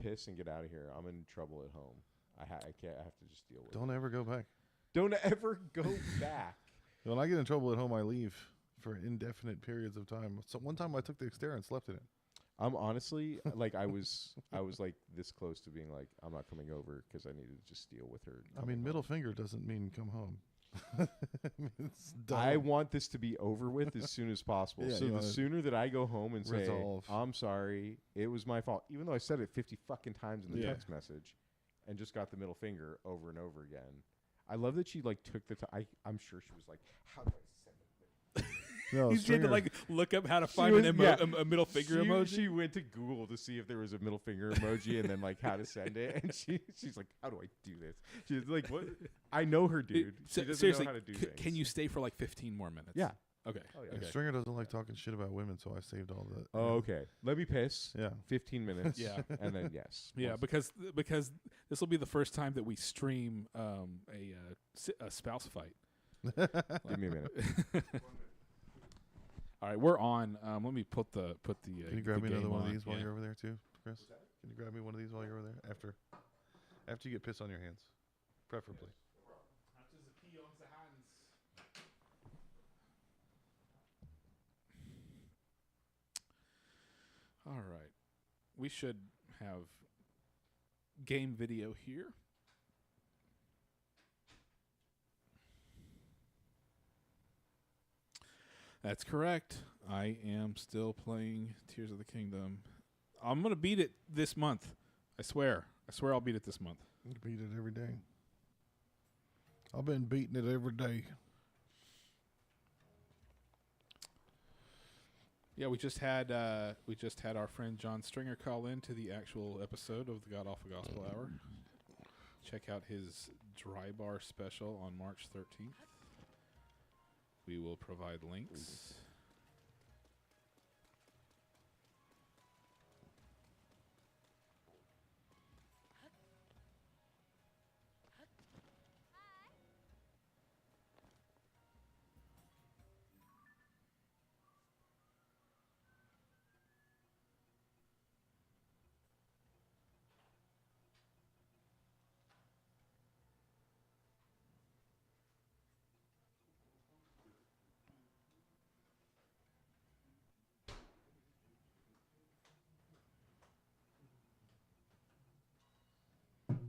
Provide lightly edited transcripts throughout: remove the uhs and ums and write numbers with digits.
piss and get out of here. I'm in trouble at home. I can't. I have to just deal with Don't it. ever go back. Don't ever go back. When I get in trouble at home, I leave for indefinite periods of time. So one time I took the Xterra and slept in it. I'm honestly like I was like this close to being like I'm not coming over because I needed to just deal with her. I mean, middle finger doesn't mean come home. It's dumb. I want this to be over with as soon as possible. Yeah, so you the wanna sooner that I go home and say resolve. I'm sorry, it was my fault, even though I said it 50 fucking times in the Yeah. text message, and just got the middle finger over and over again. I love that she like took the time. I'm sure she was like, how do I send it? No, You had to Stringer- like look up how to find was- a middle finger emoji. She went to Google to see if there was a middle finger emoji and then like how to send it. And she's like, how do I do this? She's like, what? I know her, dude. She doesn't Seriously, know how to do things. can you stay for like 15 more minutes? Yeah. Okay. Oh, yeah. Yeah, Okay. Stringer doesn't like talking shit about women, so I saved all the. Oh, okay. Let me piss. Yeah. 15 minutes. Yeah. And then yes. Yeah, Once- because this will be the first time that we stream a spouse fight. give me a minute. All right, we're on. Let me put the. Can you grab the me another game one of on. these while Yeah. you're over there too, Chris? Can you grab me one of these while you're over there? After you get piss on your hands, preferably. All right, we should have game video here. That's correct. I am still playing Tears of the Kingdom. I'm gonna beat it this month. I swear. I swear I'll beat it this month. You beat it every day. I've been beating it every day. Yeah, we just had our friend John Stringer call in to the actual episode of the God Awful Gospel Hour. Check out his Dry Bar special on March 13th. We will provide links.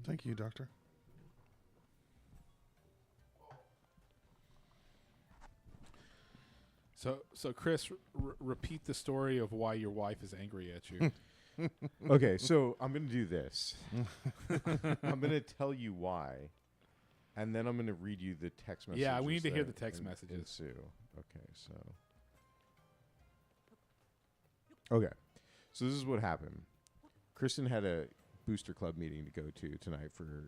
Thank you, Doctor. So Chris, repeat the story of why your wife is angry at you. Okay, so I'm going to do this. I'm going to tell you why, and then I'm going to read you the text messages. Yeah, we need to hear that the text messages. ensue. Okay, so this is what happened. Kristen had a booster club meeting to go to tonight for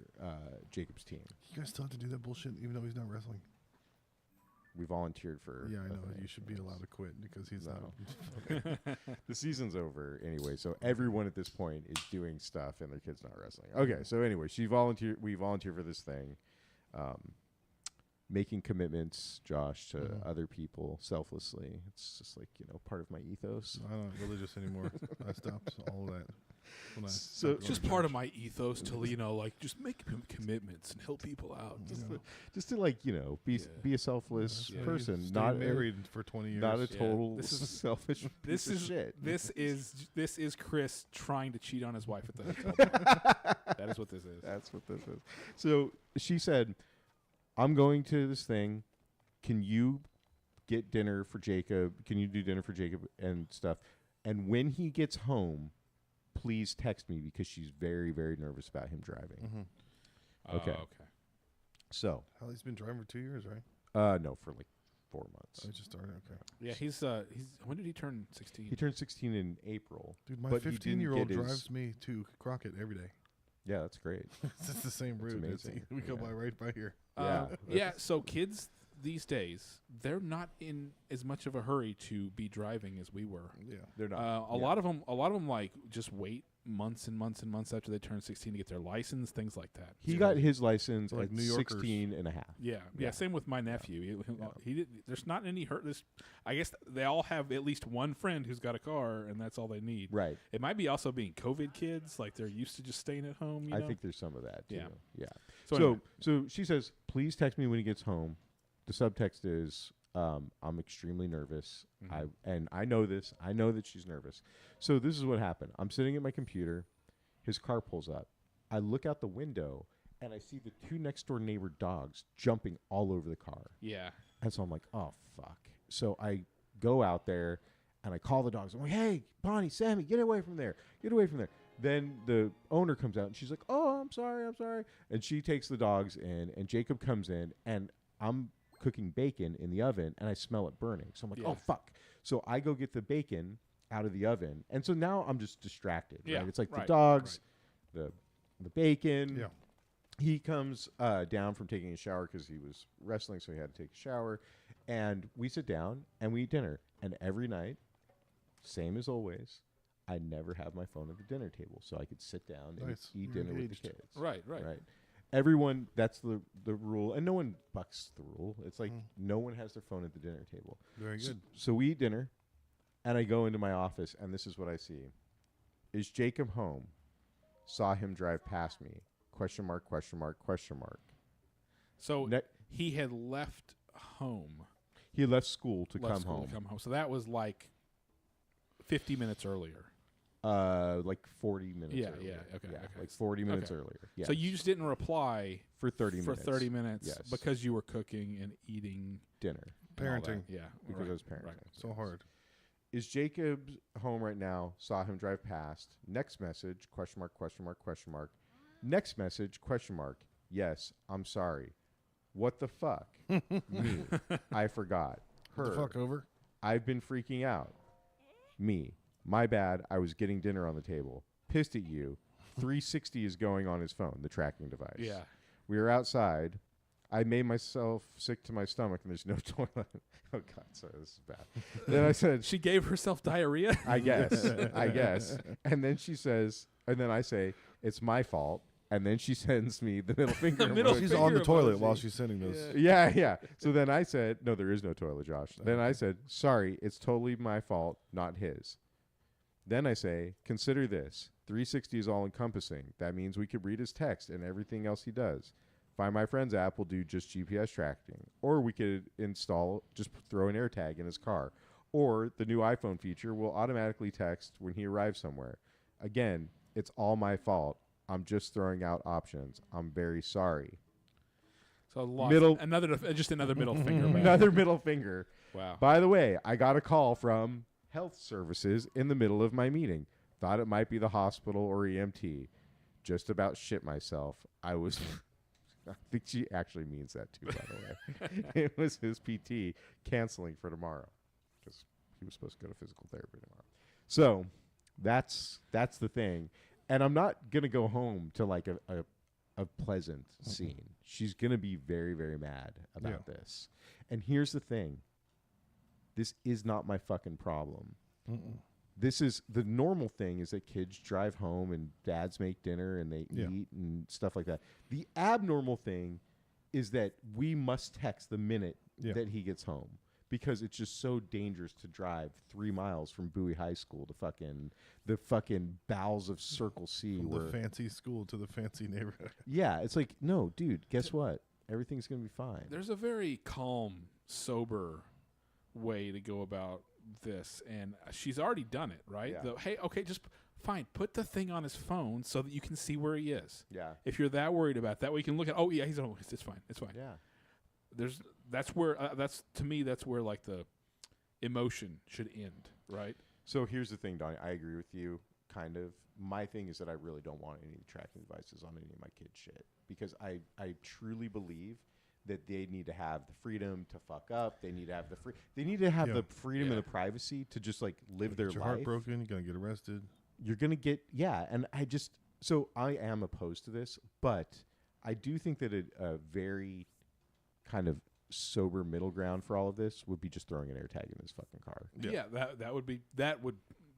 Jacob's team. You guys still have to do that bullshit, even though he's not wrestling. We volunteered for. Yeah, I know. a thing. You should be allowed to quit because he's No. not. The season's over anyway, so everyone at this point is doing stuff and their kid's not wrestling. Okay, so anyway, we volunteer for this thing. Making commitments, Josh, to other people selflessly. It's just like, part of my ethos. I'm not religious anymore. I stopped all of that. When I So- stopped going It's just to part church. of my ethos to just make commitments and help people out. Just to be a selfless Yeah. person, Stayed not married for 20 years. not a Yeah. total This is- selfish This piece is of shit. this is Chris trying to cheat on his wife at the hotel bar. That is what this is. That's what this is. So she said, I'm going to this thing. Can you get dinner for Jacob? Can you do dinner for Jacob and stuff? And when he gets home, please text me because she's very, very nervous about him driving. Okay. Okay. So, Hell, he's been driving for 2 years, right? no, for like 4 months. I just started. Okay. Yeah, he's when did he turn 16? He turned 16 in April. Dude, my but he didn't 15-year-old get his- drives me to Crockett every day. Yeah, that's great. It's the same route. amazing. We go Yeah. by right by here. Yeah. So kids these days, they're not in as much of a hurry to be driving as we were. Yeah. They're not. A lot of them like just wait months and months and months after they turn 16 to get their license, things like that. He So- got his license Like at New Yorkers. 16 and a half. Yeah, Yeah. Same with my nephew. He did. There's not any hurt. This, I guess they all have at least one friend who's got a car, and that's all they need. Right. It might be also being COVID kids, like they're used to just staying at home. You I know? think there's some of that too. Yeah. Yeah. So, So, anyway, so she says, please text me when he gets home. The subtext is, I'm extremely nervous. Mhm. I know this. I know that she's nervous. So this is what happened. I'm sitting at my computer. His car pulls up. I look out the window and I see the two next door neighbor dogs jumping all over the car. yeah, And so I'm like, oh, fuck. So I go out there and I call the dogs. I'm like, hey, Bonnie, Sammy, get away from there. Get away from there. Then the owner comes out and she's like, oh, I'm sorry. And she takes the dogs in and Jacob comes in and I'm cooking bacon in the oven and I smell it burning. So I'm like, Yeah. oh, fuck. So I go get the bacon out of the oven. And so now I'm just distracted. Yeah, Right? It's like right, the dogs, the bacon. Yeah. He comes down from taking a shower because he was wrestling, so he had to take a shower. And we sit down and we eat dinner. And every night, same as always, I never have my phone at the dinner table, so I could sit down and Nice. eat You're dinner with engaged. the kids. right. Everyone, that's the rule, and no one bucks the rule. It's like Mm. no one has their phone at the dinner table. Very S- good. So we eat dinner, and I go into my office, and this is what I see: is Jacob home? Saw him drive past me? Question mark? Question mark? Question mark? So Ne- he had left home. he left school to left come school home. To come home. So that was like 50 minutes earlier. Like 40 minutes. Yeah, earlier. yeah, okay, okay. like 40 minutes Okay. earlier. Yeah. So you just didn't reply for 30 for minutes 30 minutes Yes. because you were cooking and eating. dinner and all that. Parenting. Yeah, because right, I was parenting. right. So Yes. hard. Is Jacob home right now? Saw him drive past. Next message? Question mark? Question mark? Question mark? Next message? Question mark? Yes, I'm sorry. What the fuck? Me. I forgot. What the Her. fuck over? I've been freaking out. Me. My bad. I was getting dinner on the table. Pissed at you. 360 is going on his phone, the tracking device. Yeah. We were outside. I made myself sick to my stomach, and there's no toilet. Oh, God, sorry, this is bad. Then I said, She gave herself diarrhea. I guess. And then she says, and then I say, it's my fault. And then she sends me the middle finger. Middle emoji. She's finger on the toilet emoji. while she's sending those. Yeah. So then I said, no, there is no toilet, Josh. Then I said, sorry, it's totally my fault, not his. Then I say, consider this. 360 is all encompassing. That means we could read his text and everything else he does. Find My Friends app will do just GPS tracking. Or we could just throw an AirTag in his car. Or the new iPhone feature will automatically text when he arrives somewhere. Again, it's all my fault. I'm just throwing out options. I'm very sorry. So lost Middle- just another middle finger. back. Another middle finger. Wow. By the way, I got a call from health services in the middle of my meeting. Thought it might be the hospital or EMT. Just about shit myself. I was... I think she actually means that too, by the way. It was his PT canceling for tomorrow because he was supposed to go to physical therapy tomorrow. So that's the thing. And I'm not going to go home to like a pleasant scene. She's going to be very, very mad about this. And here's the thing. This is not my fucking problem. This is the normal thing is that kids drive home and dads make dinner and they eat and stuff like that. The abnormal thing is that we must text the minute that he gets home because it's just so dangerous to drive 3 miles from Bowie High School to the fucking bowels of Circle C. From where the fancy school to the fancy neighborhood. yeah, it's like, no, dude, guess what? Everything's going to be fine. There's a very calm, sober way to go about this, and she's already done it, right? Yeah. Hey, okay, just fine. Put the thing on his phone so that you can see where he is. Yeah. If you're that worried about that, we can look at. Oh yeah, it's fine. It's fine. Yeah. That's where to me that's where like the emotion should end, right? So here's the thing, Donnie. I agree with you, kind of. My thing is that I really don't want any tracking devices on any of my kids' shit because I truly believe that they need to have the freedom to fuck up. They need to have They need to have the freedom and the privacy to just like live their Get your life. heart broken. You're gonna get arrested. You're gonna get and I am opposed to this, but I do think that a very kind of sober middle ground for all of this would be just throwing an AirTag in his fucking car. Yeah, that would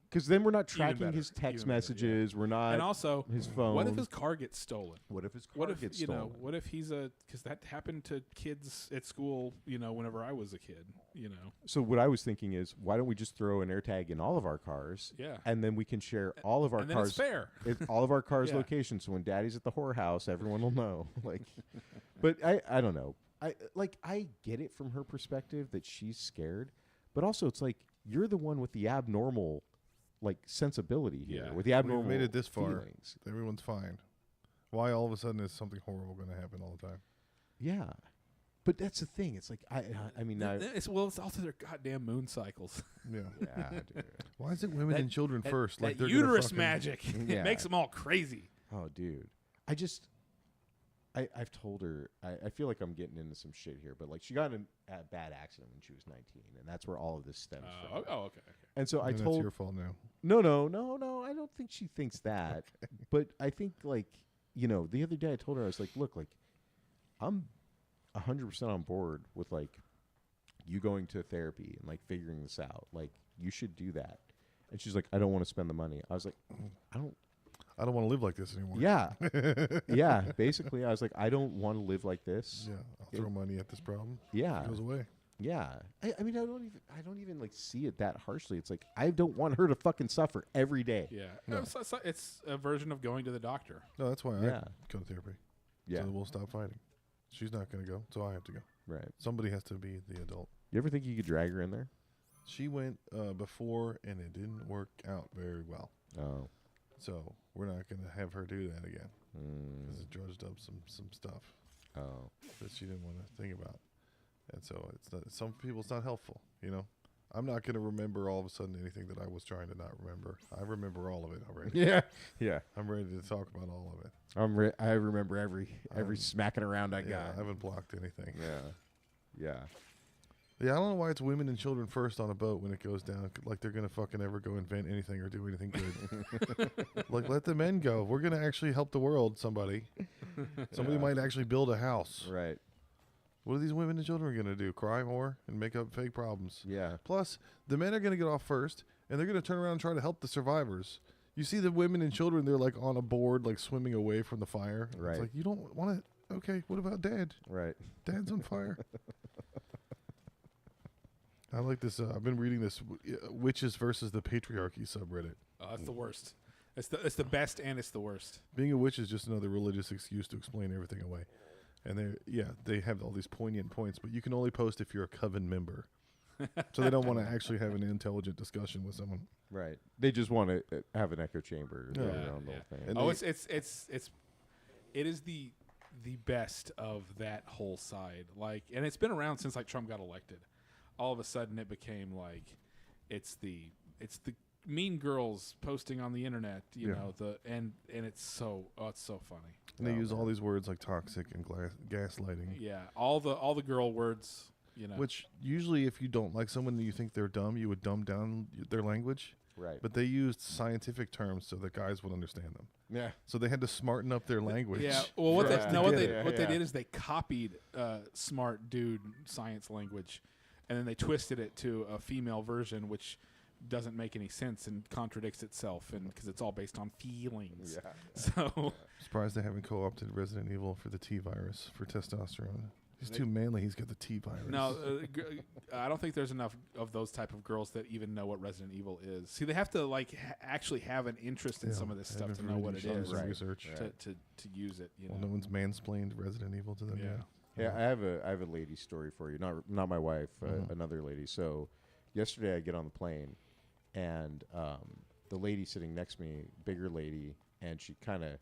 Because then we're not Even tracking better. his text Even better, yeah. messages. We're not And also, his phone. what if his car gets stolen? What if his car What if gets you stolen? know? What if he's a? Because that happened to kids at school. You know, whenever I was a kid. You know. So what I was thinking is, why don't we just throw an AirTag in all of our cars? Yeah. And then we can share all of our And then it's cars, fair. all of our cars' Yeah. locations. So when Daddy's at the whorehouse, everyone will know. Like, but I don't know. I get it from her perspective that she's scared, but also it's like you're the one with the abnormal, like sensibility here, Yeah. with the abnormal. We've made it this far. feelings. Everyone's fine. Why all of a sudden is something horrible going to happen all the time? Yeah, but that's the thing. It's like I mean, It's also their goddamn moon cycles. Yeah. yeah, dude. Why is it women That- and children first? Like that they're gonna uterus fucking- magic. Yeah. It makes them all crazy. Oh, dude. I've told her, I feel like I'm getting into some shit here, but like she got in a bad accident when she was 19, and that's where all of this stems from. Okay. And so I And that's told, your fault now. no, I don't think she thinks that. But I think, like, you know, the other day I told her, I was like, look, like, I'm 100% on board with, like, you going to therapy and, like, figuring this out. Like, you should do that. And she's like, I don't want to spend the money. I was like, I don't want to live like this anymore. Yeah. Yeah. Basically, I was like, I don't want to live like this. Yeah. I'll throw money at this problem. Yeah. It goes away. Yeah. I mean, I don't even like see it that harshly. It's like, I don't want her to fucking suffer every day. Yeah. No. It's a version of going to the doctor. No, that's why Yeah. I go to therapy. Yeah. So we'll stop fighting. She's not going to go, so I have to go. Right. Somebody has to be the adult. You ever think you could drag her in there? She went before, and it didn't work out very well. Oh. So we're not going to have her do that again because Mm. it drudged up some stuff Oh. that she didn't want to think about. And so it's not, some people it's not helpful, you know. I'm not going to remember all of a sudden anything that I was trying to not remember. I remember all of it already. Yeah. Yeah. I'm ready to talk about all of it. I remember every smacking around I Yeah, got. I haven't blocked anything. Yeah. Yeah. Yeah, I don't know why it's women and children first on a boat when it goes down. Like they're gonna fucking ever go invent anything or do anything good. Like let the men go. We're gonna actually help the world. Somebody Yeah. might actually build a house. Right. What are these women and children gonna do? Cry more and make up fake problems. Yeah. Plus, the men are gonna get off first, and they're gonna turn around and try to help the survivors. You see the women and children; they're like on a board, like swimming away from the fire. Right. It's like you don't want to. Okay, what about Dad? Right. Dad's on fire. I like this. I've been reading this witches versus the patriarchy subreddit. Oh, that's the worst. It's the best and it's the worst. Being a witch is just another religious excuse to explain everything away. And they have all these poignant points, but you can only post if you're a coven member. So they don't want to actually have an intelligent discussion with someone. Right. They just want to have an echo chamber Yeah. around the whole thing. And Oh, they- it is the best of that whole side. Like, and it's been around since like Trump got elected. All of a sudden, it became like it's the mean girls posting on the internet. You Yeah. know and it's so funny. And they Oh, use all man. these words like toxic and gaslighting. Yeah, all the girl words. You know, Which usually, if you don't like someone and you think they're dumb, you would dumb down their language. Right. But they used scientific terms so that guys would understand them. yeah. So they had to smarten up their language. yeah. Well, what for they us to no, what get they it. what Yeah. they did is they copied smart dude science language, and then they twisted it to a female version, which doesn't make any sense and contradicts itself, and because it's all based on feelings. Yeah. So Surprised they haven't co-opted Resident Evil for the T virus for testosterone. He's They- too manly. He's got the T virus. no, I don't think there's enough of those type of girls that even know what Resident Evil is. See, they have to like actually have an interest in Yeah, some of this I stuff to haven't know really what it done is, some Right. research. Right. to use it. You Well, know. no one's mansplained Resident Evil to them. Yeah. Yeah, I have a lady story for you. Not my wife, Mhm. another lady. So yesterday I get on the plane, and the lady sitting next to me, bigger lady, and she kind of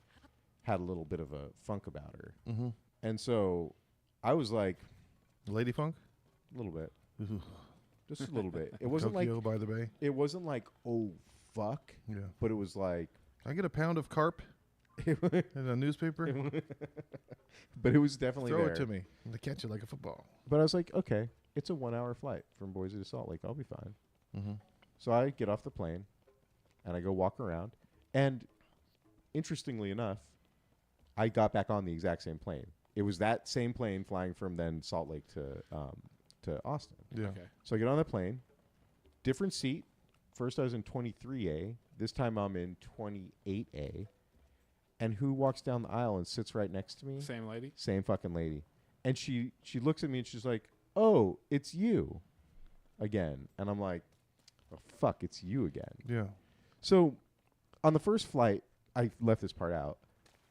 had a little bit of a funk about her, Mm-hmm. and so I was like, Lady Funk. a little bit, Ooh. just a little bit. It wasn't Tokyo by the Bay. like oh fuck, Yeah. but it was like, I get a pound of carp in a newspaper. but it was definitely Throw there. it to me. I'm gonna catch it like a football. But I was like, okay, it's a 1 hour flight from Boise to Salt Lake. I'll be fine. Mm-hmm. So I get off the plane, and I go walk around. And interestingly enough, I got back on the exact same plane. It was that same plane flying from then Salt Lake to Austin. Yeah. Okay. So I get on the plane, different seat, first I was in 23A. This time I'm in 28A. And who walks down the aisle and sits right next to me? Same lady. Same fucking lady. And she looks at me and she's like, "Oh, it's you again." And I'm like, "Oh, fuck, it's you again." Yeah. So on the first flight, I left this part out.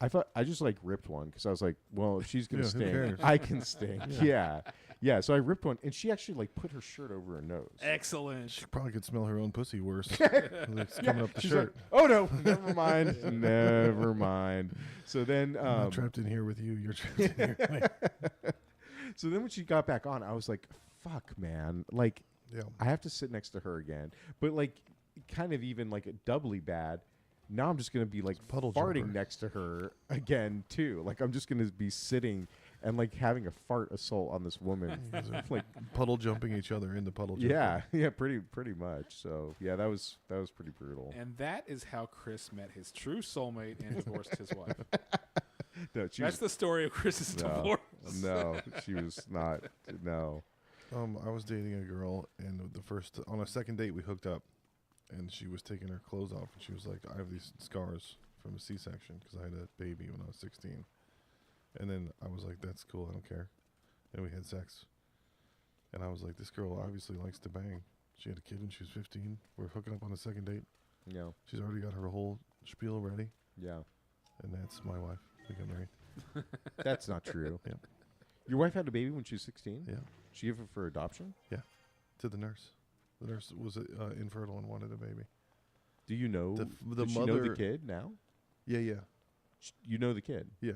I thought I just like ripped one because I was like, well, if she's gonna Yeah, who stink, cares? I can stink. Yeah. So I ripped one, and she actually like put her shirt over her nose. Excellent. She probably could smell her own pussy worse. It's coming up the She's shirt. like, "Oh no, never mind, never mind." So then, I'm not trapped in here with you. You're trapped in here. so then when she got back on, I was like, "Fuck, man! Like, Yeah. I have to sit next to her again." But like, kind of even like doubly bad. Now I'm just gonna be like puddle farting jumper. next to her again too. Like I'm just gonna be sitting and like having a fart assault on this woman. like Puddle jumping each other in the puddle jumper. yeah, pretty much. So yeah, that was pretty brutal. And that is how Chris met his true soulmate and divorced his wife. No, she That's was, the story of Chris's no, divorce. no, she was not. No. I was dating a girl, and on a second date, we hooked up, and she was taking her clothes off, and she was like, "I have these scars from a C-section because I had a baby when I was 16." And then I was like, "That's cool, I don't care." And we had sex, and I was like, "This girl obviously likes to bang." She had a kid when she was 15. We're hooking up on a second date. No. She's already got her whole spiel ready, Yeah. and that's my wife. We got married. That's not true. Yeah. Your wife had a baby when she was 16? Yeah, She gave it for adoption? to the nurse. The nurse was infertile and wanted a baby. Do you know The does she know the mother- kid now? Yeah. You know the kid. Yeah.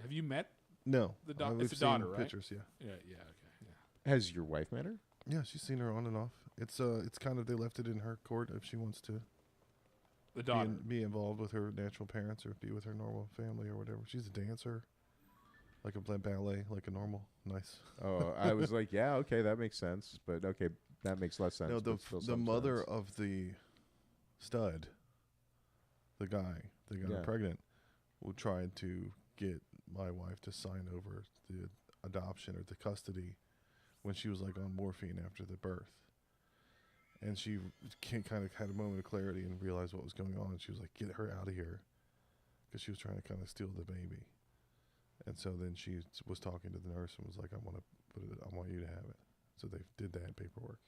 Have you met? No. The da- We've it's a seen daughter, right? Pictures, yeah. Yeah, okay. Yeah. Has your wife met her? Yeah, she's seen her on and off. It's kind of, they left it in her court if she wants to The daughter. be involved with her natural parents or be with her normal family or whatever. She's a dancer, like a ballet, like a normal, nice. Oh, I was like, yeah, okay, that makes sense. But okay, that makes less sense. No, but still the some mother sense. of the stud, the guy that got her Yeah. pregnant, tried to get my wife to sign over the adoption or the custody when she was like on morphine after the birth. And she kind of had a moment of clarity and realized what was going on. And she was like, "Get her out of here," because she was trying to kind of steal the baby. And so then she was talking to the nurse and was like, "I want to put it. I want you to have it." So they did that paperwork.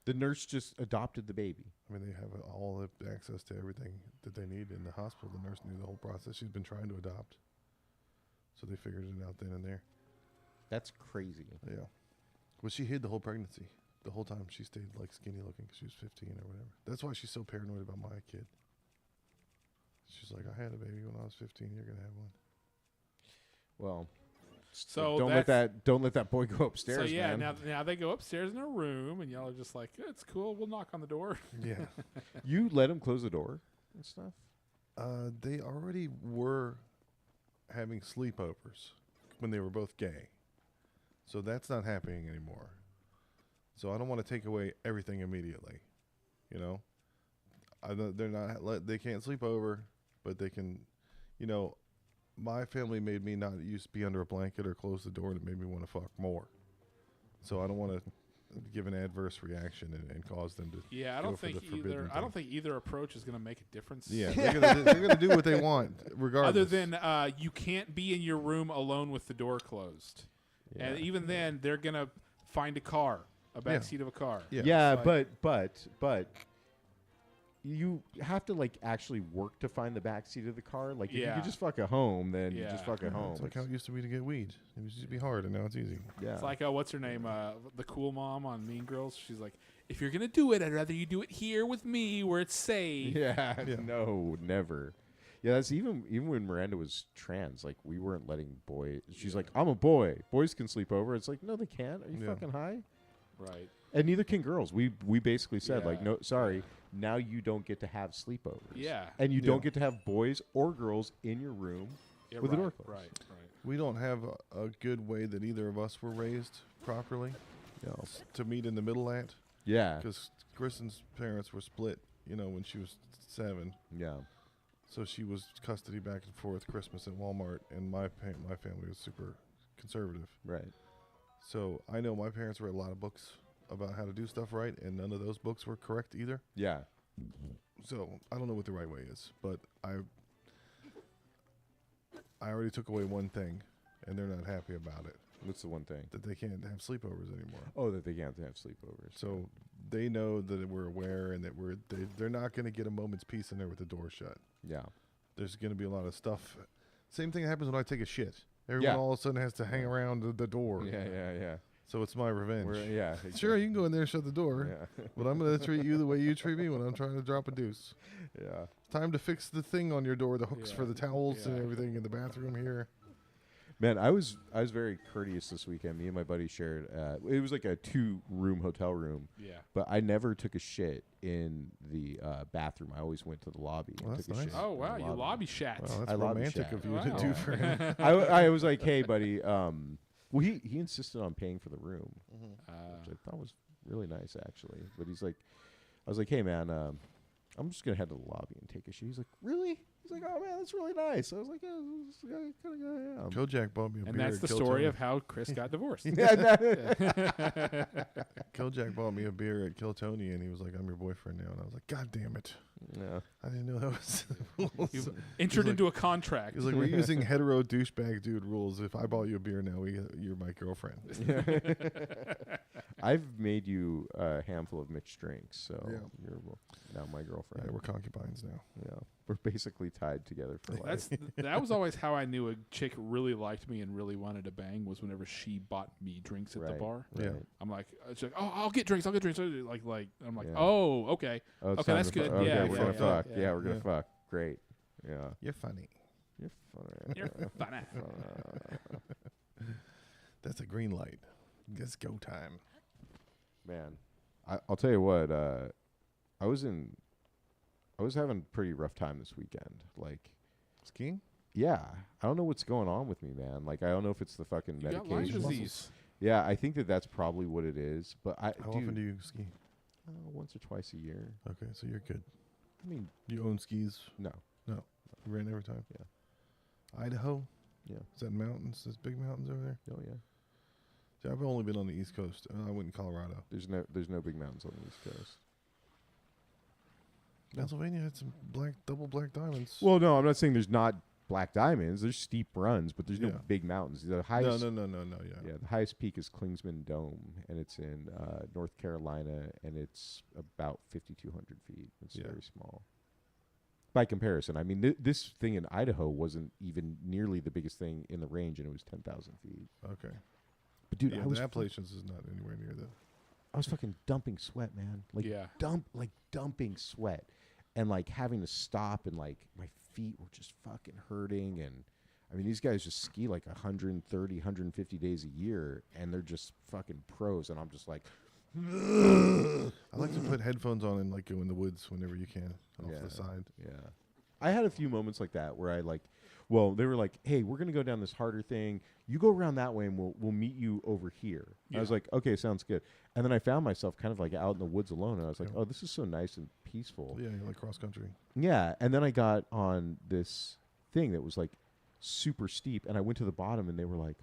The nurse just adopted the baby. I mean, they have all the access to everything that they need in the hospital. The nurse knew the whole process. She's been trying to adopt, so they figured it out then and there. That's crazy. Yeah, but she hid the whole pregnancy. The whole time she stayed like skinny looking because she was 15 or whatever. That's why she's so paranoid about my kid. She's like, "I had a baby when I was 15. You're gonna have one." Well, So don't let that boy go upstairs. So yeah, man. now they go upstairs in their room, and y'all are just like, "It's cool. We'll knock on the door." Yeah, You let him close the door and stuff. they already were having sleepovers when they were both gay, so that's not happening anymore. So I don't want to take away everything immediately, you know. They're not. They can't sleep over, but they can. You know, my family made me not used to be under a blanket or close the door, and it made me want to fuck more. So I don't want to give an adverse reaction and cause them to. Yeah, I go don't for the think forbidden either. I thing. don't think either approach is going to make a difference. Yeah, they're gonna do what they want, regardless. Other than you can't be in your room alone with the door closed, and even then, they're going to find a car, a back seat of a car. Yeah, It's like- but you have to like actually work to find the back seat of the car. Like if you Yeah. could just fuck at home, then you just Yeah. fuck at home. It's like how it used to be to get weed. It used to be hard, and now it's easy. yeah. It's like, what's her name? The cool mom on Mean Girls. She's like, if you're gonna do it, I'd rather you do it here with me, where it's safe. yeah, Yeah. no, never. Yeah, that's even when Miranda was trans. Like we weren't letting boys. She's like, I'm a boy. Boys can sleep over. It's like, no, they can't. Are you Yeah. fucking high? Right. And neither can girls. We basically said like, Yeah. no, sorry. Now you don't get to have sleepovers. Yeah. And you Yeah. don't get to have boys or girls in your room. Yeah, With right, the door closed. Right. We don't have a good way that either of us were raised properly No. to meet in the middle at, Yeah. because Kristen's parents were split, when she was 7. Yeah. So she was custody back and forth Christmas at Walmart, and my family was super conservative. Right. So I know my parents read a lot of books about how to do stuff right, and none of those books were correct either. Yeah. So I don't know what the right way is, but I already took away one thing, and they're not happy about it. What's the one thing? That they can't have sleepovers anymore. Oh, that they can't have sleepovers. So they know that we're aware, and that they're not going to get a moment's peace in there with the door shut. Yeah. There's going to be a lot of stuff. Same thing happens when I take a shit. Everyone all of a sudden has to hang around the door. Yeah. So it's my revenge. Yeah. Sure, you can go in there and shut the door, Yeah. but I'm going to treat you the way you treat me when I'm trying to drop a deuce. Yeah. Time to fix the thing on your door, the hooks for the towels and Yeah. everything in the bathroom here. Man, I was very courteous this weekend. Me and my buddy shared. It was like a 2-room hotel room, Yeah. but I never took a shit in the bathroom. I always went to the lobby and Well, took that's a nice. shit. Oh in wow, the you lobby shat. Wow, that's I lobby romantic chat. of you Wow. to do for him. I was like, hey, buddy. Well, he insisted on paying for the room, which I thought was really nice, actually. But he's like, I was like, hey, man, I'm just gonna head to the lobby and take a shit. He's like, really? He's like, oh man, that's really nice. I was like, yeah, kind of. Kojak bought me a And beer. that's at the Kill story Tony. of how Chris got divorced. Yeah, no. Kojak bought me a beer at Kill Tony, and he was like, I'm your boyfriend now. And I was like, God damn it. No. I didn't know that was You've entered like- into a contract. He's like, we're using hetero douchebag dude rules. If I bought you a beer now, you're my girlfriend. I've made you a handful of mixed drinks, so Yeah. you're now my girlfriend. Yeah, we're concubines now. Yeah, we're basically tied together for life. That was always how I knew a chick really liked me and really wanted to bang, was whenever she bought me drinks at the Right. bar. Yeah. I'm like, she's like, oh, I'll get drinks. Like I'm like, Yeah. oh, okay. Oh, it's Okay, time that's to fu- good. Okay, Yeah, we're yeah, gonna yeah, fuck. yeah. Yeah, we're gonna Yeah. fuck. Great. Yeah, You're funny. you're funny. You're funny. That's a green light. It's go time. Man, I'll tell you what. I was having a pretty rough time this weekend. Like, Skiing? yeah, I don't know what's going on with me, man. Like, I don't know if it's the fucking You got Lyme medication. disease. Yeah, I think that's probably what it is. But How often do you ski? once or twice a year. Okay, so you're good. I mean, You own skis? no. You ran every time? Yeah. Idaho? Yeah. Is that mountains? There's big mountains over there? Oh yeah. See, I've only been on the East Coast. I went in Colorado. There's no big mountains on the East Coast. No. Pennsylvania had some double black diamonds. Well, no, I'm not saying there's not black diamonds. There's steep runs, but there's no Yeah. big mountains. The no, highest, no. Yeah. yeah, the highest peak is Klingsman Dome, and it's in North Carolina, and it's about 5,200 feet. It's Yeah. very small. By comparison, I mean this thing in Idaho wasn't even nearly the biggest thing in the range, and it was 10,000 feet. Okay. But dude, Yeah, I was the Appalachians is not anywhere near that. I was fucking dumping sweat, man. Like Yeah. dumping sweat, and like having to stop, and like my feet were just fucking hurting. And I mean, these guys just ski like 130, 150 days a year, and they're just fucking pros. And I'm just like, I like to put headphones on and like go in the woods whenever you can off Yeah. the side. yeah. I had a few moments like that where I like, well, they were like, hey, we're gonna go down this harder thing. You go around that way, and we'll meet you over here. I was Yeah. like, okay, sounds good. And then I found myself kind of like out in the woods alone, and I was like, Yeah. oh, this is so nice and peaceful. Yeah, you like cross country. Yeah, and then I got on this thing that was like super steep, and I went to the bottom, and they were like,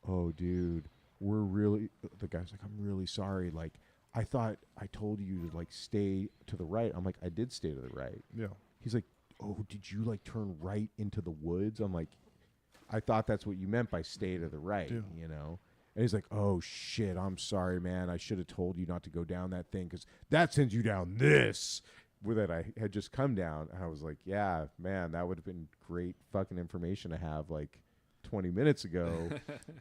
"Oh, dude, the guy's like, I'm really sorry. Like, I thought I told you to like stay to the right." I'm like, I did stay to the right. Yeah. He's like, "Oh, did you like turn right into the woods?" I'm like, I thought that's what you meant by stay to the right, Yeah. you know? And he's like, "Oh shit, I'm sorry, man. I should have told you not to go down that thing because that sends you down this." With that, I had just come down, and I was like, "Yeah, man, that would have been great fucking information to have like 20 minutes ago,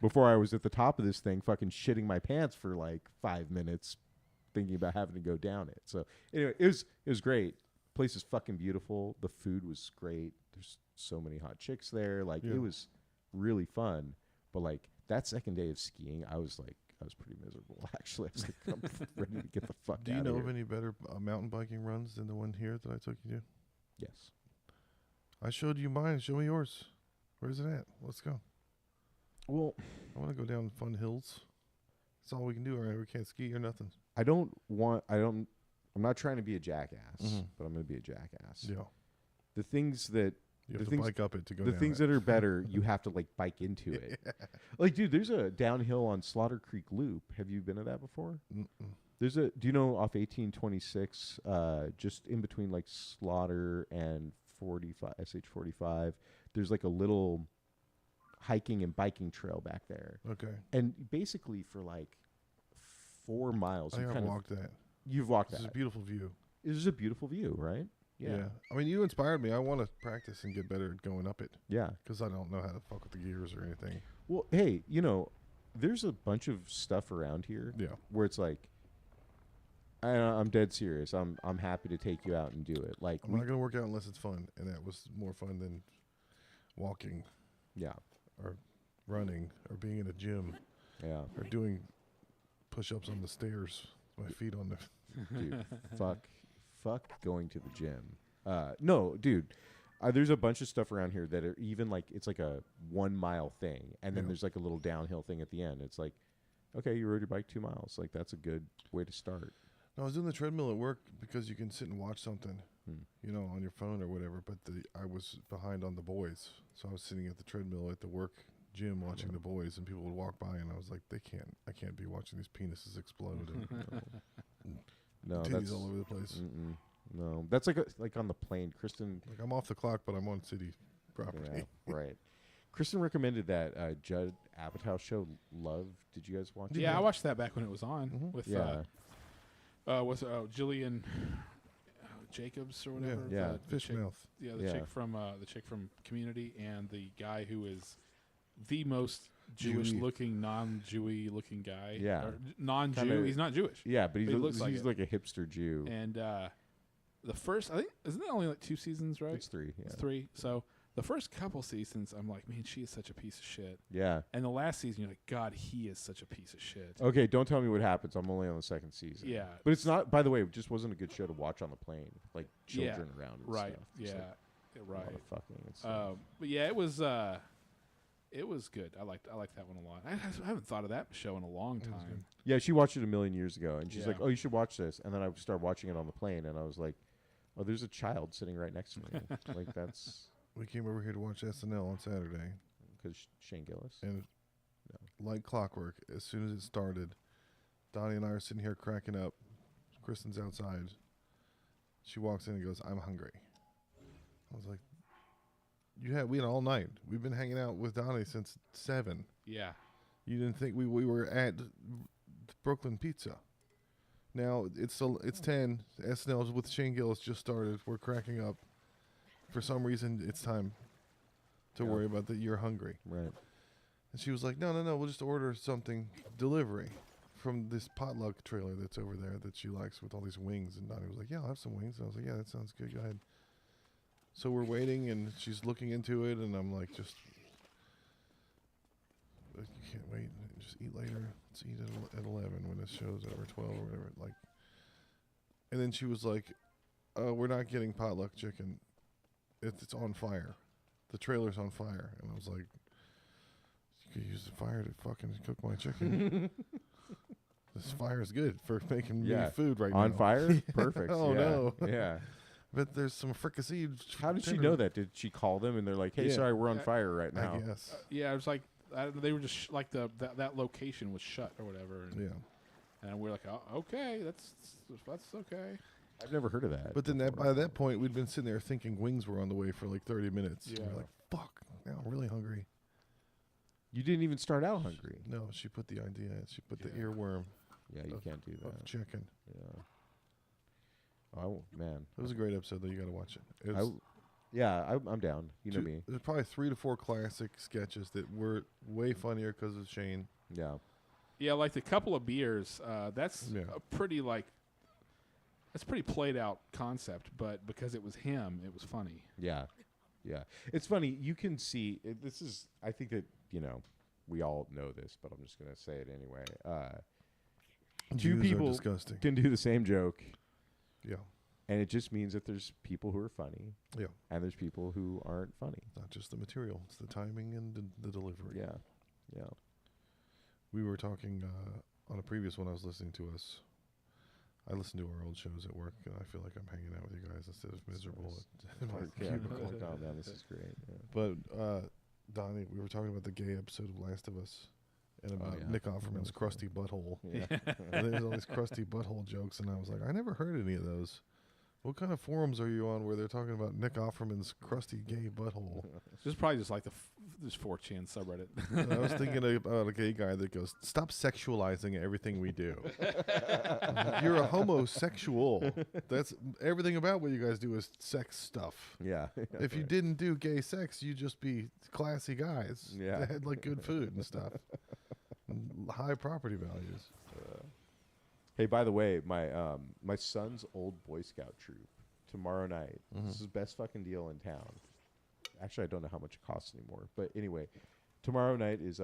before I was at the top of this thing, fucking shitting my pants for like 5 minutes, thinking about having to go down it." So anyway, it was great. Place is fucking beautiful. The food was great. There's so many hot chicks there. Like Yeah. it was really fun. But like that second day of skiing, I was pretty miserable. Actually, I was like, I'm ready to get the fuck Do out you know of of here. any better mountain biking runs than the one here that I took you to? Yes. I showed you mine. Show me yours. Where's it at? Let's go. Well, I want to go down fun hills. That's all we can do. All right, we can't ski or nothing. I'm not trying to be a jackass, Mhm. but I'm going to be a jackass. Yeah. The things that You The have to things- bike up it to go The down things it. that are better, you have to like bike into it. Like, dude, there's a downhill on Slaughter Creek Loop. Have you been to that before? Mm-mm. There's a. Do you know off 1826, just in between like Slaughter and 45 SH45? There's like a little hiking and biking trail back there, Okay. and basically for like 4 miles, I you have kind of walked that. you've walked This is that. a beautiful view. It is a beautiful view, right? Yeah. I mean, you inspired me. I want to practice and get better at going up it Yeah. because I don't know how to fuck with the gears or anything. Well, hey, you know, there's a bunch of stuff around here Yeah. where it's like, I'm dead serious. I'm happy to take you out and do it. Like, I'm not going to work out unless it's fun. And that was more fun than walking yeah, or running or being in a gym yeah, or doing push-ups on the stairs. My feet on the... dude, fuck going to the gym. No, dude. There's a bunch of stuff around here that are even like it's like a 1 mile thing, and then Yeah. there's like a little downhill thing at the end. It's like, okay, you rode your bike 2 miles. Like that's a good way to start. I was doing the treadmill at work because you can sit and watch something, Hmm. you know, on your phone or whatever. But I was behind on The Boys, so I was sitting at the treadmill at the work gym watching The Boys, and people would walk by, and I was like, I can't be watching these penises explode and No, titties that's all over the place. mm-mm. No, that's like on the plane. Kristen, Like I'm off the clock, but I'm on city property. yeah, right. Kristen recommended that Judd Apatow show, Love. Did you guys watch it? Yeah, I watched that back when it was on Mhm. with Yeah, Jillian Jacobs or whatever. Yeah. the chick- Fishmouth. Yeah, Yeah. the chick from Community, and the guy who is the most Jewish-looking, non-Jewy looking guy. Yeah. Or non-Jew. Kinda- He's not Jewish. yeah, but He looks like he's it. like a hipster Jew. And the first, I think, isn't that only like 2 seasons, right? It's 3. Yeah, It's 3. So the first couple seasons, I'm like, man, she is such a piece of shit. yeah. And the last season, you're like, God, he is such a piece of shit. Okay, don't tell me what happens. I'm only on the 2nd season. Yeah. but it's not. By the way, it just wasn't a good show to watch on the plane, like Yeah, children around. And Right. stuff. Just, Yeah. like, Yeah, a lot right. of fucking and stuff. But yeah, it was good. I liked that one a lot. I haven't thought of that show in a long It was time. good. Yeah, she watched it a million years ago, and she's Yeah. like, "Oh, you should watch this." And then I started watching it on the plane, and I was like, "Oh, there's a child sitting right next to me." Like that's We came over here to watch SNL on Saturday, because Shane Gillis. and like clockwork, as soon as it started, Donnie and I are sitting here cracking up. Kristen's outside. She walks in and goes, "I'm hungry." I was like, we had all night. We've been hanging out with Donnie since 7. Yeah. You didn't think we were at Brooklyn Pizza. Now it's 10. SNL with Shane Gillis just started. We're cracking up. For some reason, it's time to Yeah. worry about that you're hungry. Right. And she was like, no, we'll just order something delivery from this potluck trailer that's over there that she likes with all these wings. And Donnie was like, yeah, I'll have some wings. And I was like, yeah, that sounds good. Go ahead. So we're waiting, and she's looking into it, and I'm like, you can't wait. Just eat later. Let's eat at 11 when this show's over, 12 or whatever. Like, and then she was like, we're not getting potluck chicken. It's on fire. The trailer's on fire. And I was like, you could use the fire to fucking cook my chicken. This fire is good for making Yeah. me food right On now. fire? Perfect. Oh, yeah. no. Yeah. But there's some fricasseed. How did she know that? Did she call them and they're like, "Hey, Yeah. sorry, we're on fire right I now." guess. Yeah, it was like they were just like that location was shut or whatever, and, Yeah. and we're like, oh, okay, that's okay. I've never heard of that. But then before. by that point, we'd been sitting there thinking wings were on the way for like 30 minutes. And Yeah. we're like, fuck, now I'm really hungry. You didn't even start out hungry. No, she put the idea in. She put the Yeah. earworm Yeah, you Of- can't do of that. chicken. Yeah. Oh man. It was a great episode, though. You got to watch it. It I was w- yeah, I'm down. You know two- me. There's probably 3 to 4 classic sketches that were way funnier because of Shane. Yeah. Yeah, like the couple of beers. That's Yeah. a pretty that's a pretty played out concept, but because it was him, it was funny. Yeah. Yeah. It's funny. You can see this is. I think that we all know this, but I'm just gonna say it anyway. Two Jews are people disgusting. can do the same joke, Yeah. and it just means that there's people who are funny, Yeah. and there's people who aren't funny. Not just the material, it's the timing and the delivery. Yeah. Yeah. We were talking on a previous one I was listening to us I listen to our old shows at work, and I feel like I'm hanging out with you guys instead of miserable in my Yeah. cubicle. Oh, man, this is great. Yeah. But Donnie, we were talking about the gay episode of Last of Us, and about yeah. Nick Offerman's crusty butthole. Yeah. And there's all these crusty butthole jokes, and I was like, I never heard any of those. What kind of forums are you on where they're talking about Nick Offerman's crusty gay butthole? This is probably just like this 4chan subreddit. And I was thinking about a gay guy that goes, "Stop sexualizing everything we do. You're a homosexual. That's everything about what you guys do is sex stuff. Yeah. If you didn't do gay sex, you'd just be classy guys Yeah. that had like good food and stuff, and high property values." Hey, by the way, my son's old Boy Scout troop tomorrow night. This is the best fucking deal in town. Actually, I don't know how much it costs anymore, but anyway, tomorrow night is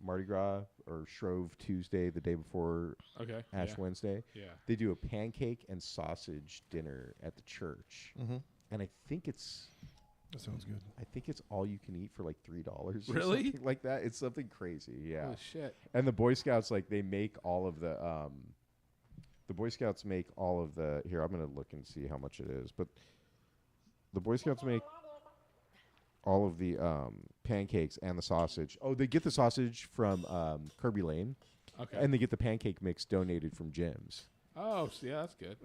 Mardi Gras or Shrove Tuesday, the day before Okay. Ash yeah. Wednesday. Yeah. They do a pancake and sausage dinner at the church, and I think it's all you can eat for like $3. or Really? something like that. It's something crazy. Yeah. Holy shit. And the Boy Scouts, like, they make all of the Boy Scouts make all of the, here, I'm going to look and see how much it is, but the Boy Scouts make all of the pancakes and the sausage. Oh, they get the sausage from Kirby Lane, Okay. and they get the pancake mix donated from Jim's. Oh, so yeah, that's good.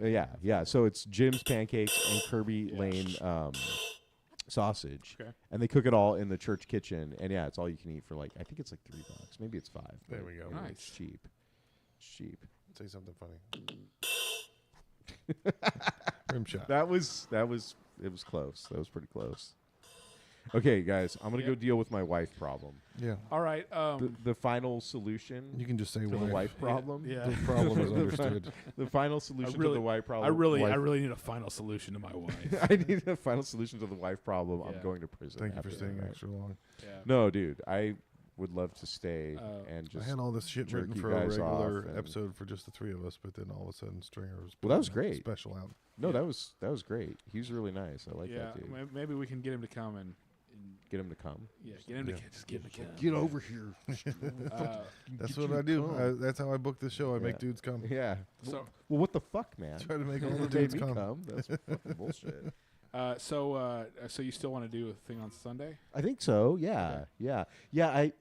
Yeah. So it's Jim's pancakes and Kirby Yeah. Lane sausage. Okay. And they cook it all in the church kitchen, and yeah, it's all you can eat for like, I think it's like $3. Maybe it's $5. There but, we go. you know, Nice. It's cheap. It's cheap. Say something funny. Rim shot. It was close. That was pretty close. Okay, guys, I'm gonna Yeah. go deal with my wife problem. Yeah. All right. The final solution You can just say to the wife. wife problem. Yeah. The problem is understood. The final solution really- to the wife problem. I really wife- need a final solution to my wife. I need a final solution to the wife problem. Yeah. I'm going to prison. Thank you after for staying tonight. extra long. Yeah. No, dude, I would love to stay Oh. and I just. had all this shit jerk written you for a guys off regular and- episode for just the three of us, but then all of a sudden Stringer was Well, that was putting a great. special out. No, that was great. He was really nice. I like Yeah. that dude. Maybe we can get him to come and Get him to come. get him to Yeah. just get him to come. Get over here. That's Get what you I do. come. That's how I book the show. I Yeah. make dudes come. Yeah. So Well, what the fuck, man? Try to make all the Made dudes me come. That's fucking bullshit. so you still want to do a thing on Sunday? I think so. Yeah, yeah. I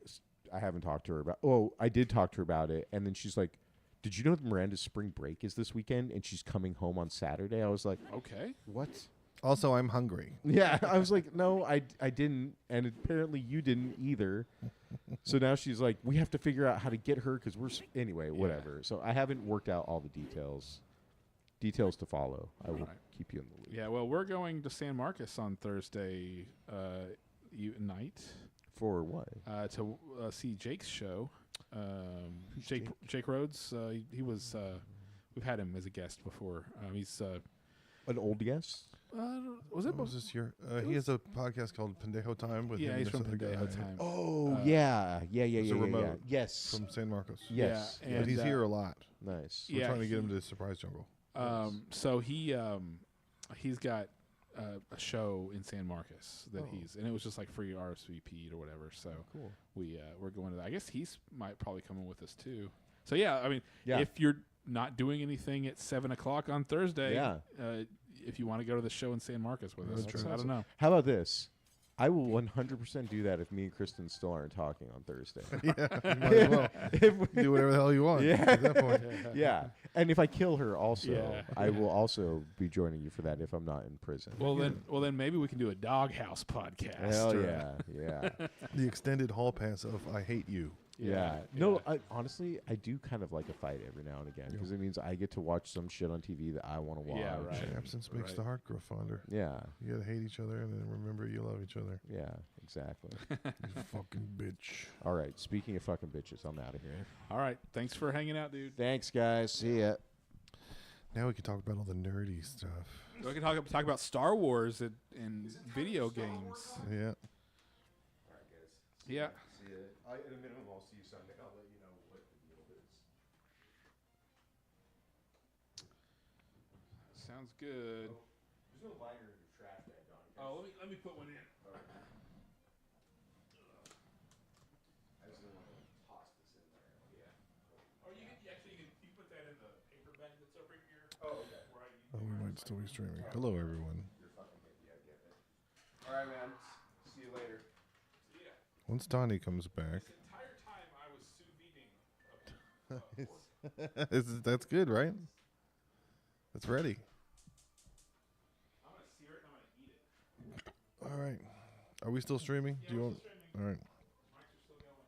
haven't talked to her about. Oh, I did talk to her about it, and then she's like, "Did you know that Miranda's spring break is this weekend, and she's coming home on Saturday?" I was like, Okay. "What?" Also, I'm hungry. Yeah, I was like, "No, I didn't," and apparently you didn't either. So now she's like, "We have to figure out how to get her because anyway, whatever." So I haven't worked out all the details. Details to follow. I will Right. keep you in the loop. Yeah. Well, we're going to San Marcos on Thursday night For what? to see Jake's show. Who's Jake Rhodes. He was. We've had him as a guest before. He's. An old guest? Was it? What was this year? He has a podcast called Pendejo Time with Yeah, him he's and from this other Pendejo guy Time. Oh, Uh, yeah. it's a remote Yes. from San Marcos. Yes. Yeah, But he's and, here a lot. Nice. We're Yeah, trying to get he- him to Surprise Jungle. So he's got a show in San Marcos that Oh. and it was just like free RSVP'd or whatever. So Cool. we're going to that. I guess might probably come in with us too. So yeah, I mean, Yeah. if you're not doing anything at 7:00 on Thursday, Yeah. if you want to go to the show in San Marcos with Road us, trip. I don't know. How about this? I will 100% do that if me and Kristen still aren't talking on Thursday. Yeah, you might as well. If we- Do whatever the hell you want Yeah. at that point. yeah. And if I kill her also, Yeah. I will also be joining you for that if I'm not in prison. Well then maybe we can do a Doghouse podcast. Hell or- yeah. Yeah. The extended hall pass of I hate you. Yeah. No, honestly, I do kind of like a fight every now and again because it means I get to watch some shit on TV that I want to watch. Yeah, right. Absence makes Right. the heart grow fonder. Yeah. You gotta hate each other and then remember you love each other. Yeah, exactly. You fucking bitch. All right. Speaking of fucking bitches, I'm out of here. All right. Thanks for hanging out, dude. Thanks, guys. See ya. Now we can talk about all the nerdy stuff. We can talk about Star Wars and video games. Yeah. Yeah. See ya. At a minimum, I'll see you Sunday. I'll let you know what the deal is. Sounds good. There's no liner in your trash bag, Don. Oh, let me put one in. I just don't want to toss this in there. Yeah. Or you can put that in the paper bag that's over here. might still be streaming. Hello, everyone. All right, man. See you later. Yeah. Once Donnie comes back, This entire time I was sous videing. that's good, right? That's ready. I'm gonna sear it and I'm gonna eat it. All right. Are we still streaming? Yeah, Do you we're want? still streaming. All right. Mics are still going.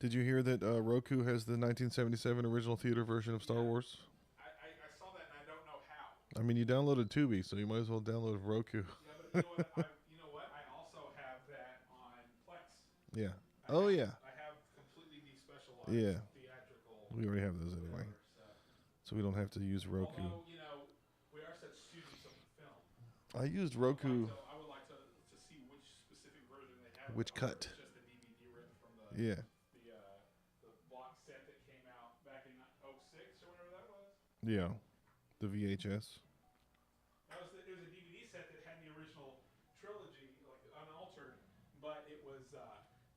Did you hear that Roku has the 1977 original theater version of Star Wars? I saw that and I don't know how. I mean, you downloaded Tubi, so you might as well download Roku. Yeah, but you know what? I also have that on Plex. Yeah. I Oh, have- yeah. I have completely despecialized Yeah. theatrical. We already have those anyway, whatever, so we don't have to use Roku. Although, you know, we are such students of the film. I used Roku. I would like to see which specific version they have. Which or cut? Just the DVD ripped from the Yeah. the box set that came out back in '06 or whatever that was. Yeah. The VHS. It was a DVD set that had the original trilogy, like unaltered, but it was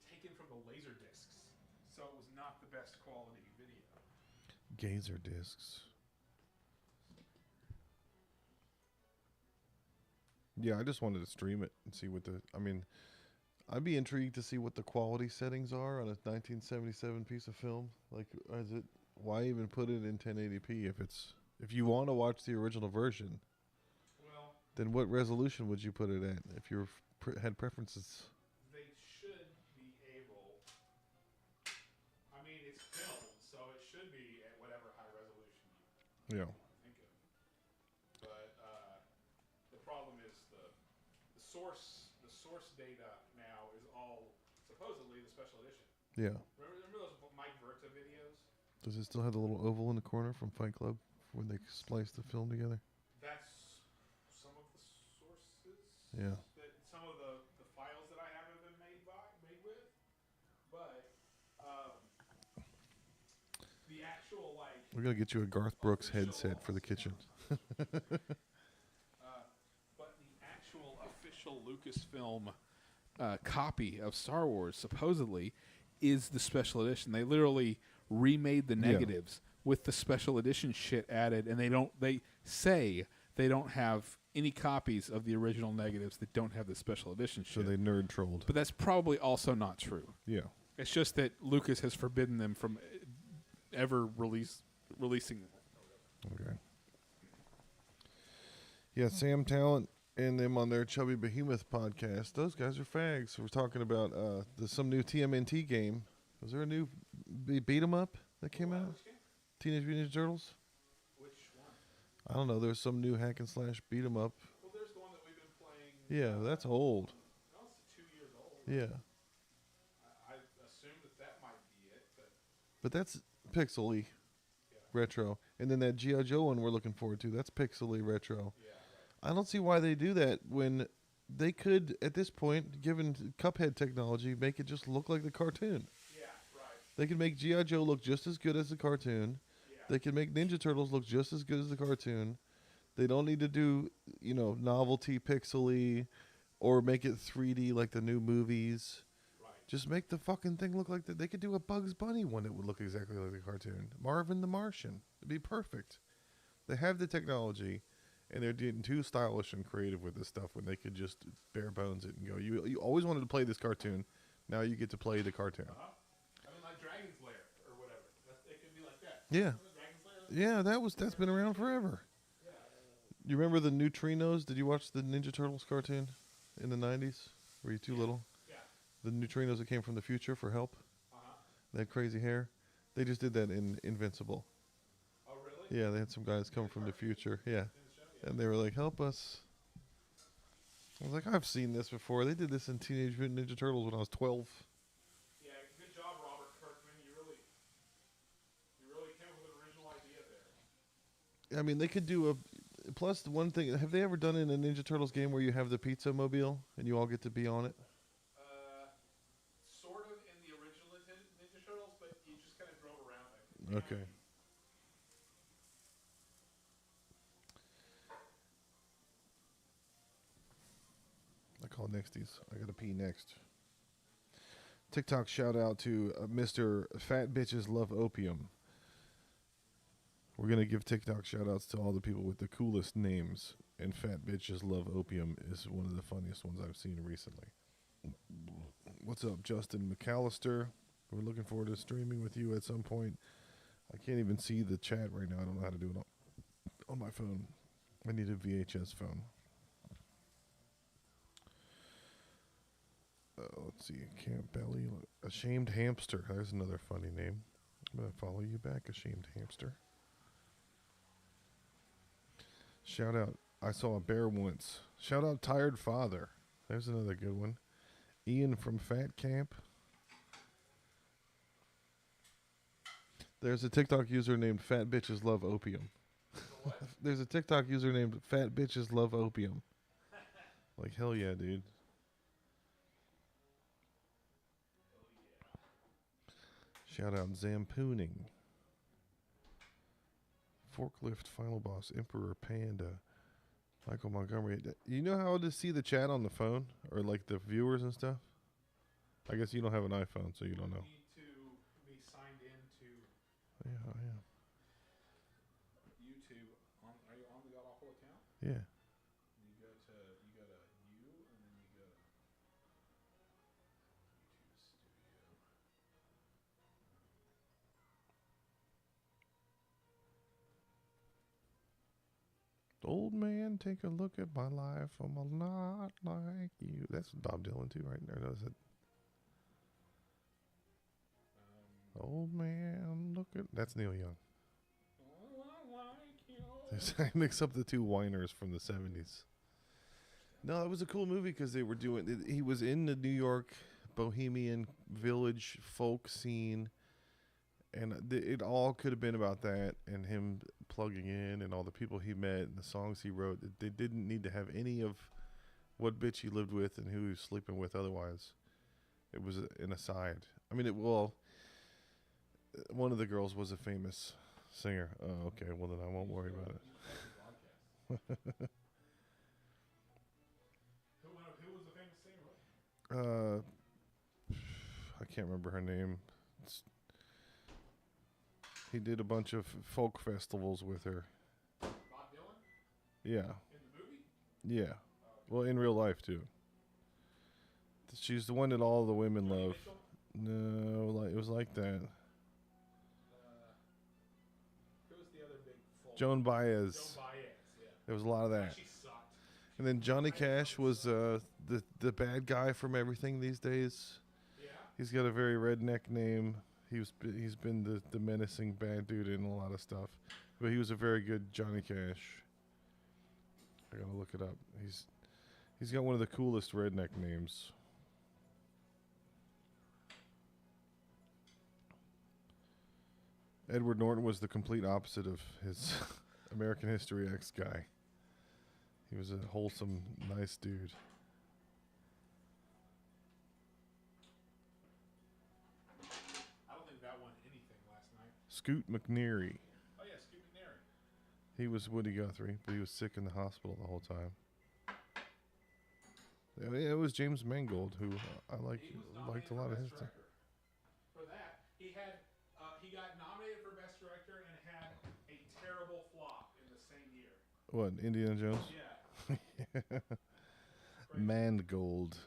taken from the laser discs, so it was not the best quality video. Gazer discs. Yeah, I just wanted to stream it and see what the. I mean, I'd be intrigued to see what the quality settings are on a 1977 piece of film. Like, is it? Why even put it in 1080p if you want to watch the original version? Well, Then what resolution would you put it at if you had preferences? they should be able. I mean, it's film, so it should be at whatever high resolution you Yeah. think of. But the problem is the source data now is all supposedly the special edition. Yeah. Remember those Mike Verta videos? Does it still have the little oval in the corner from Fight Club when they spliced the film together? That's some of the sources. Yeah. That some of the files that I have been made with, but the actual like. We're gonna get you a Garth Brooks headset for the kitchen. But the actual official Lucasfilm copy of Star Wars supposedly is the special edition. They literally remade the negatives with the special edition shit added, and they say they don't have any copies of the original negatives that don't have the special edition So shit. they nerd trolled. But that's probably also not true. Yeah. It's just that Lucas has forbidden them from ever releasing them. Okay. Yeah, Sam Talent and them on their Chubby Behemoth podcast. Those guys are fags. We're talking about some new TMNT game. Was there a new beat 'em up that came out? Teenage Mutant Ninja Turtles? Which one? I don't know. There's some new hack and slash beat 'em up. Well, there's the one that we've been playing. Yeah, that's old. No, it's 2 years old. Yeah. I assume that might be it, But that's pixely retro. And then that G.I. Joe one we're looking forward to, that's pixely retro. yeah, right. I don't see why they do that when they could, at this point, given Cuphead technology, make it just look like the cartoon. Yeah, right. They could make G.I. Joe look just as good as the cartoon. Yeah. They could make Ninja Turtles look just as good as the cartoon. They don't need to do, novelty pixely or make it 3D like the new movies. Right. Just make the fucking thing look like that. They could do a Bugs Bunny one that would look exactly like the cartoon. Marvin the Martian. It'd be perfect. They have the technology, and they're getting too stylish and creative with this stuff when they could just bare bones it and go, you always wanted to play this cartoon. Now you get to play the cartoon. I mean, like Dragon's Lair or whatever. It could be like that. Yeah. Dragon's Lair? Yeah, that's been around forever. You remember the Neutrinos? Did you watch the Ninja Turtles cartoon in the 90s? Were you too little? Yeah. The Neutrinos that came from the future for help? Uh-huh. They had crazy hair. They just did that in Invincible. Oh, really? Yeah, they had some guys come from the future. Yeah. In the show? Yeah. And they were like, help us. I was like, I've seen this before. They did this in Teenage Mutant Ninja Turtles when I was 12. Yeah, good job, Robert Kirkman. You really came up with an original idea there. I mean, they could do a... Plus, the one thing... Have they ever done in a Ninja Turtles game where you have the pizza mobile and you all get to be on it? Sort of in the original Ninja Turtles, but you just kind of drove around it. Okay. I call nexties. I gotta pee next. TikTok shout out to Mr. Fat Bitches Love Opium. We're going to give TikTok shout outs to all the people with the coolest names. And Fat Bitches Love Opium is one of the funniest ones I've seen recently. What's up, Justin McAllister? We're looking forward to streaming with you at some point. I can't even see the chat right now. I don't know how to do it on my phone. I need a VHS phone. Let's see. Camp Belly. Ashamed Hamster. There's another funny name. I'm going to follow you back, Ashamed Hamster. Shout out. I saw a bear once. Shout out Tired Father. There's another good one. Ian from Fat Camp. There's a TikTok user named Fat Bitches Love Opium. There's a TikTok user named Fat Bitches Love Opium. Like, hell yeah, dude. Shout out Zampooning. Forklift Final Boss, Emperor Panda, Michael Montgomery. You know how to see the chat on the phone? Or like the viewers and stuff? I guess you don't have an iPhone, so you don't know. You need to be signed into Yeah, YouTube. Are you on the God Awful account? yeah. You go to you, and then you go to YouTube Studio. Old man, take a look at my life. I'm a lot like you. That's Bob Dylan too, right? Or is it? Old man, look at. That's Neil Young. I mix up the two whiners from the 70s. No, it was a cool movie because they were doing. He was in the New York bohemian village folk scene, and it all could have been about that and him plugging in and all the people he met and the songs he wrote. They didn't need to have any of what bitch he lived with and who he was sleeping with. Otherwise, it was an aside. I mean, one of the girls was a famous singer. Oh, okay. Well, then I won't worry about it. Who was the famous singer? I can't remember her name. He did a bunch of folk festivals with her. Bob Dylan? Yeah. In the movie? Yeah. Well, in real life, too. She's the one that all the women love. No, it was like that. Who was the other big folk? Joan Baez. Joan Baez, yeah. There was a lot of that. She sucked. And then Johnny Cash was the bad guy from everything these days. Yeah. He's got a very redneck name. He's been the menacing bad dude in a lot of stuff. But he was a very good Johnny Cash. I gotta look it up. He's got one of the coolest redneck names. Edward Norton was the complete opposite of his American History X guy. He was a wholesome, nice dude. I don't think that won anything last night. Scoot McNairy. Oh, yeah, Scoot McNairy. He was Woody Guthrie, but he was sick in the hospital the whole time. Yeah, it was James Mangold, who I liked a lot of his stuff. For that, he got nominated for Best Director and had a terrible flop in the same year. What, Indiana Jones? Yeah. Mangold.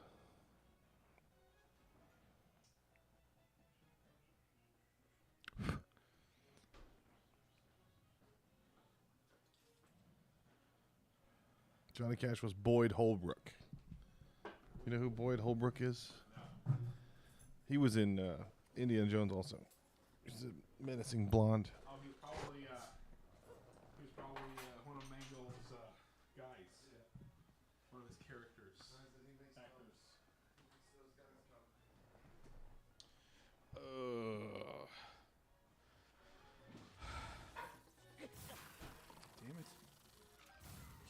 Johnny Cash was Boyd Holbrook. You know who Boyd Holbrook is? No. He was in Indiana Jones also. He's a menacing blonde. Oh, he was probably one of Mangold's guys. Yeah. One of his characters. Actors. Damn it.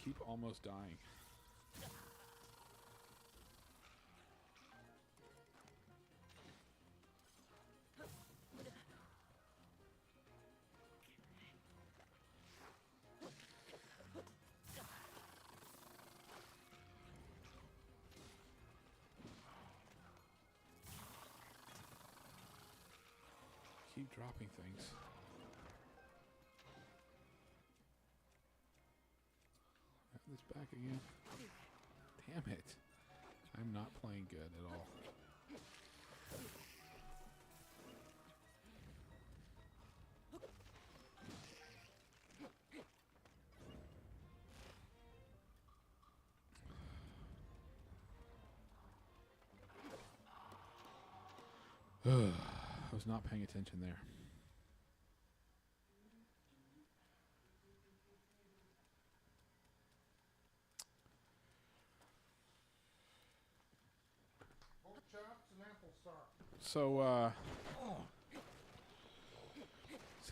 Keep almost dying. Keep dropping things. this back again. Damn it. I'm not playing good at all. I was not paying attention there. So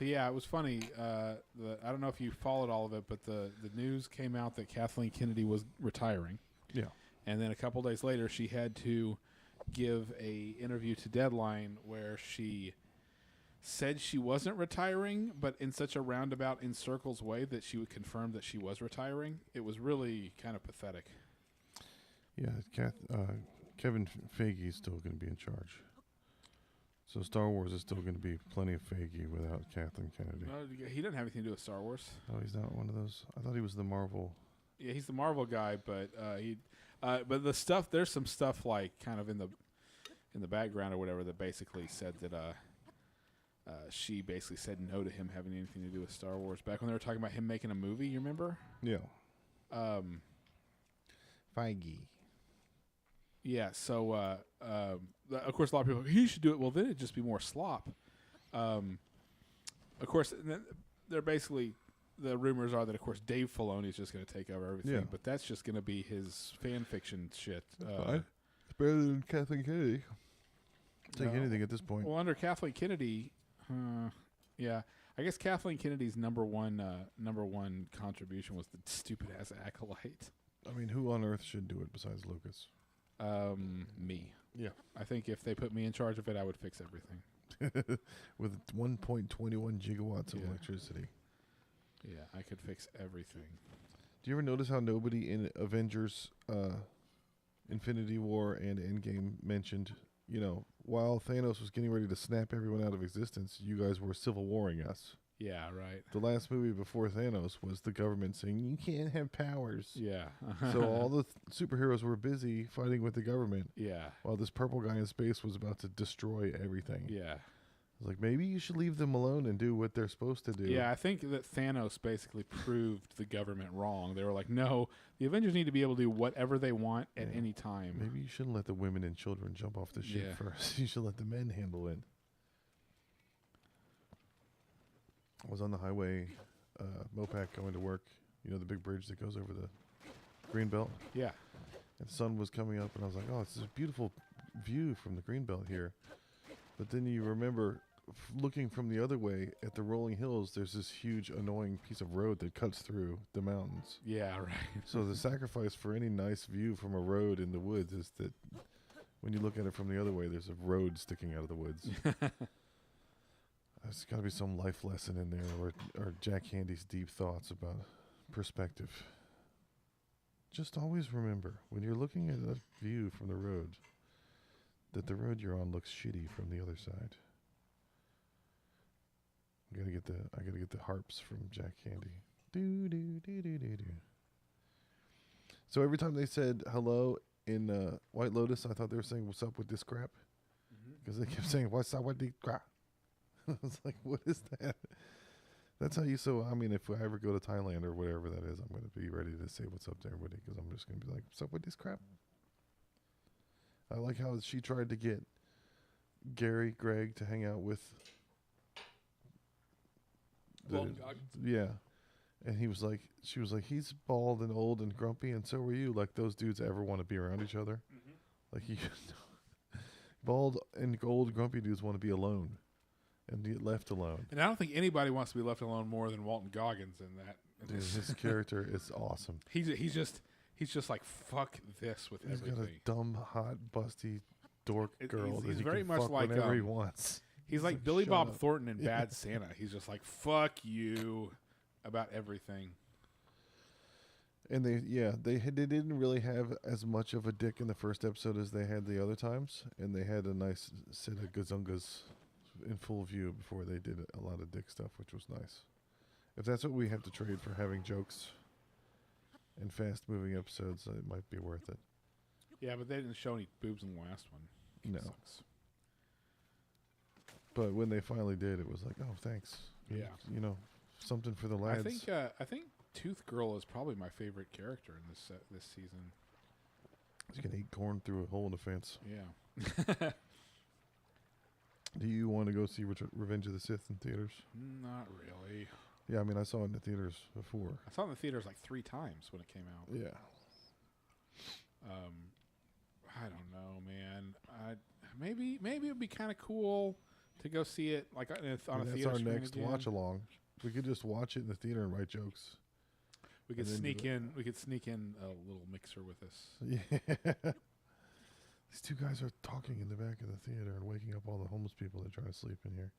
yeah, it was funny. I don't know if you followed all of it, but the news came out that Kathleen Kennedy was retiring. Yeah. And then a couple days later, she had to give a interview to Deadline where she said she wasn't retiring, but in such a roundabout, in circles way that she would confirm that she was retiring. It was really kind of pathetic. Yeah, Kevin Feige is still going to be in charge. So Star Wars is still going to be plenty of Feige without Kathleen Kennedy. No, he doesn't have anything to do with Star Wars. Oh, he's not one of those. I thought he was the Marvel. Yeah, he's the Marvel guy, but but the stuff, there's some stuff like kind of in the background or whatever that basically said that she basically said no to him having anything to do with Star Wars back when they were talking about him making a movie. You remember? Yeah. Feige. Yeah. So of course a lot of people he should do it. Well, then it'd just be more slop. Of course, they're basically. The rumors are that, of course, Dave Filoni is just going to take over everything, Yeah. but that's just going to be his fan fiction shit. Fine. It's better than Kathleen Kennedy. Take anything at this point. Well, under Kathleen Kennedy, yeah, I guess Kathleen Kennedy's number one contribution was the stupid ass Acolyte. I mean, who on earth should do it besides Lucas? Me. Yeah. I think if they put me in charge of it, I would fix everything. With 1.21 gigawatts of Yeah. electricity. Yeah, I could fix everything. Do you ever notice how nobody in Avengers, Infinity War, and Endgame mentioned, while Thanos was getting ready to snap everyone out of existence, you guys were civil warring us. Yeah, right. The last movie before Thanos was the government saying, you can't have powers. Yeah. So all the superheroes were busy fighting with the government Yeah. while this purple guy in space was about to destroy everything. Yeah. I was like, maybe you should leave them alone and do what they're supposed to do. Yeah, I think that Thanos basically proved the government wrong. They were like, no, the Avengers need to be able to do whatever they want at any time. Maybe you shouldn't let the women and children jump off the ship Yeah. first. You should let the men handle it. I was on the highway, Mopac going to work. The big bridge that goes over the Greenbelt. Yeah. And the sun was coming up, and I was like, oh, it's this beautiful view from the Greenbelt here. But then you remember looking from the other way at the rolling hills, there's this huge, annoying piece of road that cuts through the mountains. Yeah, right. So the sacrifice for any nice view from a road in the woods is that when you look at it from the other way, there's a road sticking out of the woods. There's got to be some life lesson in there, or Jack Handy's deep thoughts about perspective. Just always remember, when you're looking at a view from the road, that the road you're on looks shitty from the other side. I gotta get the harps from Jack Handy. Do do do do do do. So every time they said hello in White Lotus, I thought they were saying "What's up with this crap?" Because they kept saying "What's up with this crap?" I was like, "What is that?" That's how you. So I mean, if I ever go to Thailand or whatever that is, I'm gonna be ready to say "What's up" to everybody because I'm just gonna be like, "What's up with this crap?" I like how she tried to get Gary Gregg to hang out with. Yeah. And he was like, she was like, he's bald and old and grumpy, and so are you. Like, those dudes ever want to be around each other? Like, bald and old grumpy dudes want to be alone and get left alone. And I don't think anybody wants to be left alone more than Walton Goggins in that. Dude, his character is awesome. He's just like, fuck this with He's everything. got a dumb, hot, busty dork girl. He's that he very can much fuck like, whenever he wants. He's like like, Billy shut Bob up. Thornton in Bad Santa. He's just like, fuck you about everything. And they didn't really have as much of a dick in the first episode as they had the other times, and they had a nice set of gazungas in full view before they did a lot of dick stuff, which was nice. If that's what we have to trade for having jokes and fast moving episodes, it might be worth it. Yeah, but they didn't show any boobs in the last one. No. Sucks. But when they finally did, it was like, oh, thanks. Yeah. You know, something for the lads. I think Tooth Girl is probably my favorite character in this season. You can eat corn through a hole in the fence. Yeah. Do you want to go see Revenge of the Sith in theaters? Not really. Yeah, I mean, I saw it in the theaters before. I saw it in the theaters like 3 times when it came out. Yeah. I don't know, man. Maybe it would be kind of cool to go see it like on a That's theater our screen next again. watch along. We could just watch it in the theater and write jokes. We could and then sneak do it. in. We could sneak in a little mixer with us. Yeah. These 2 guys are talking in the back of the theater and waking up all the homeless people that try to sleep in here.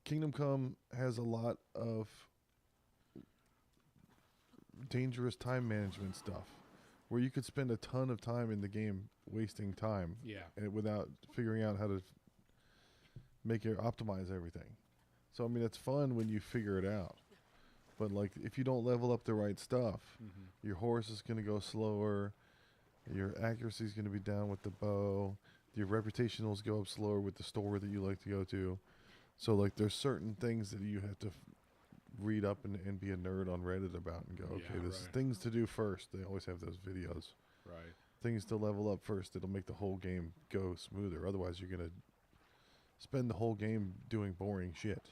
Kingdom Come has a lot of dangerous time management stuff where you could spend a ton of time in the game wasting time Yeah. and without figuring out how to make it optimize everything. So I mean, it's fun when you figure it out. But like if you don't level up the right stuff, Mm-hmm. your horse is going to go slower. Your accuracy is going to be down with the bow. Your reputation will go up slower with the store that you like to go to. So, like, there's certain things that you have to read up and be a nerd on Reddit about and go, okay, Yeah, this is right. things to do first. They always have those videos. Right. Things to level up first. It'll make the whole game go smoother. Otherwise, you're going to spend the whole game doing boring shit.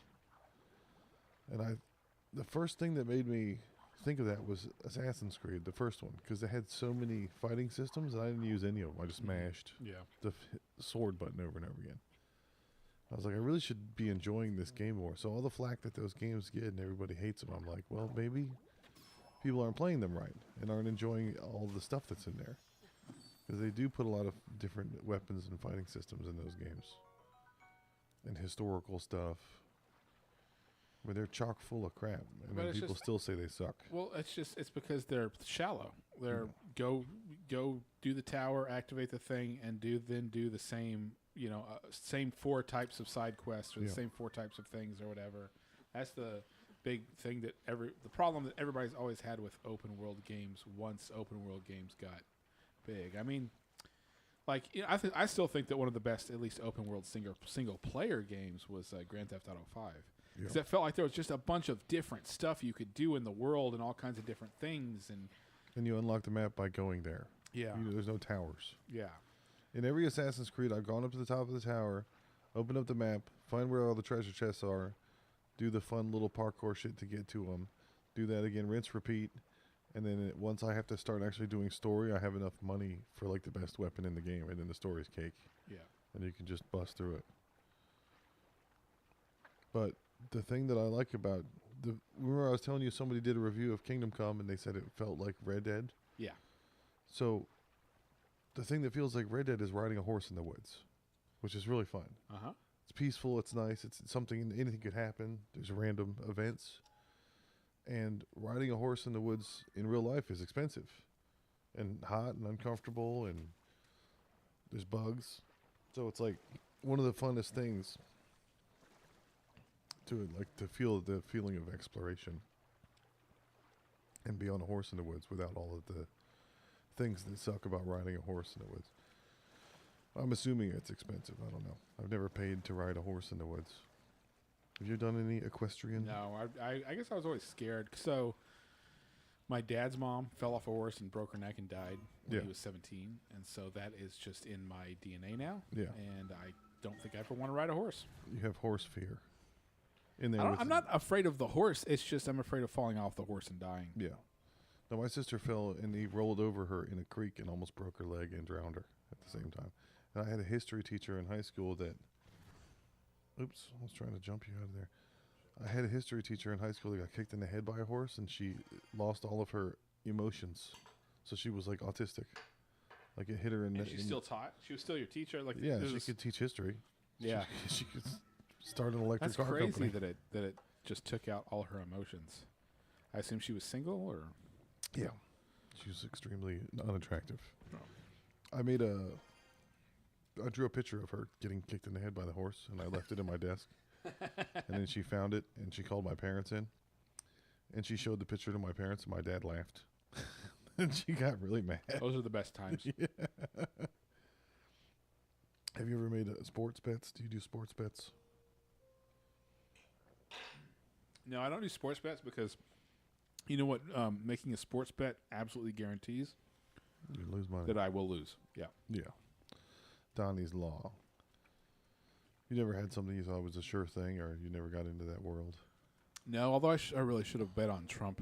And the first thing that made me think of that was Assassin's Creed, the first one, because they had so many fighting systems, and I didn't use any of them. I just mashed Yeah. the sword button over and over again. I was like, I really should be enjoying this game more. So all the flack that those games get and everybody hates them, I'm like, well, maybe people aren't playing them right and aren't enjoying all the stuff that's in there. Because they do put a lot of different weapons and fighting systems in those games. And historical stuff. But they're chock full of crap. And But then it's people just- still say they suck. Well, it's because they're shallow. They're go do the tower, activate the thing, and do the same same 4 types of side quests or the Yeah. same 4 types of things or whatever. That's the big thing that the problem that everybody's always had with open world games once open world games got big. I mean, like I still think that one of the best, at least open world single player games was Grand Theft Auto 5. Because it felt like there was just a bunch of different stuff you could do in the world and all kinds of different things. And you unlock the map by going there. Yeah. There's no towers. Yeah. In every Assassin's Creed, I've gone up to the top of the tower, open up the map, find where all the treasure chests are, do the fun little parkour shit to get to them, do that again, rinse, repeat, and then once I have to start actually doing story, I have enough money for like the best weapon in the game, and then the story's cake. Yeah. And you can just bust through it. But the thing that I like about remember I was telling you somebody did a review of Kingdom Come and they said it felt like Red Dead? Yeah. So the thing that feels like Red Dead is riding a horse in the woods, which is really fun. Uh-huh. It's peaceful, it's nice, it's something, anything could happen. There's random events. And riding a horse in the woods in real life is expensive and hot and uncomfortable, and there's bugs. So it's like one of the funnest things to feel the feeling of exploration and be on a horse in the woods without all of the things that suck about riding a horse in the woods. I'm assuming it's expensive. I don't know. I've never paid to ride a horse in the woods. Have you done any equestrian? No, I guess I was always scared. So my dad's mom fell off a horse and broke her neck and died when Yeah. he was 17. And so that is just in my DNA now. Yeah. And I don't think I ever want to ride a horse. You have horse fear. In there with I'm not afraid of the horse. It's just I'm afraid of falling off the horse and dying. Yeah. No, my sister fell and he rolled over her in a creek and almost broke her leg and drowned her at the same time. And I had a history teacher in high school that. Oops, I was trying to jump you out of there. I had a history teacher in high school that got kicked in the head by a horse and she lost all of her emotions. So she was like autistic. Like it hit her in And the. she still taught. She was still your teacher. Like Yeah, this she is- could teach history. Yeah. She could start an electric That's car crazy company. that it just took out all her emotions. I assume she was single or Yeah. She was extremely unattractive. Oh. I drew a picture of her getting kicked in the head by the horse, and I left it in my desk. And then she found it, and she called my parents in. And she showed the picture to my parents, and my dad laughed. And she got really mad. Those are the best times. Yeah. Have you ever made sports bets? Do you do sports bets? No, I don't do sports bets because you know what? Making a sports bet absolutely guarantees You lose money. that I will lose. Yeah. Yeah. Donnie's Law. You never had something you thought was a sure thing, or you never got into that world? No, although I really should have bet on Trump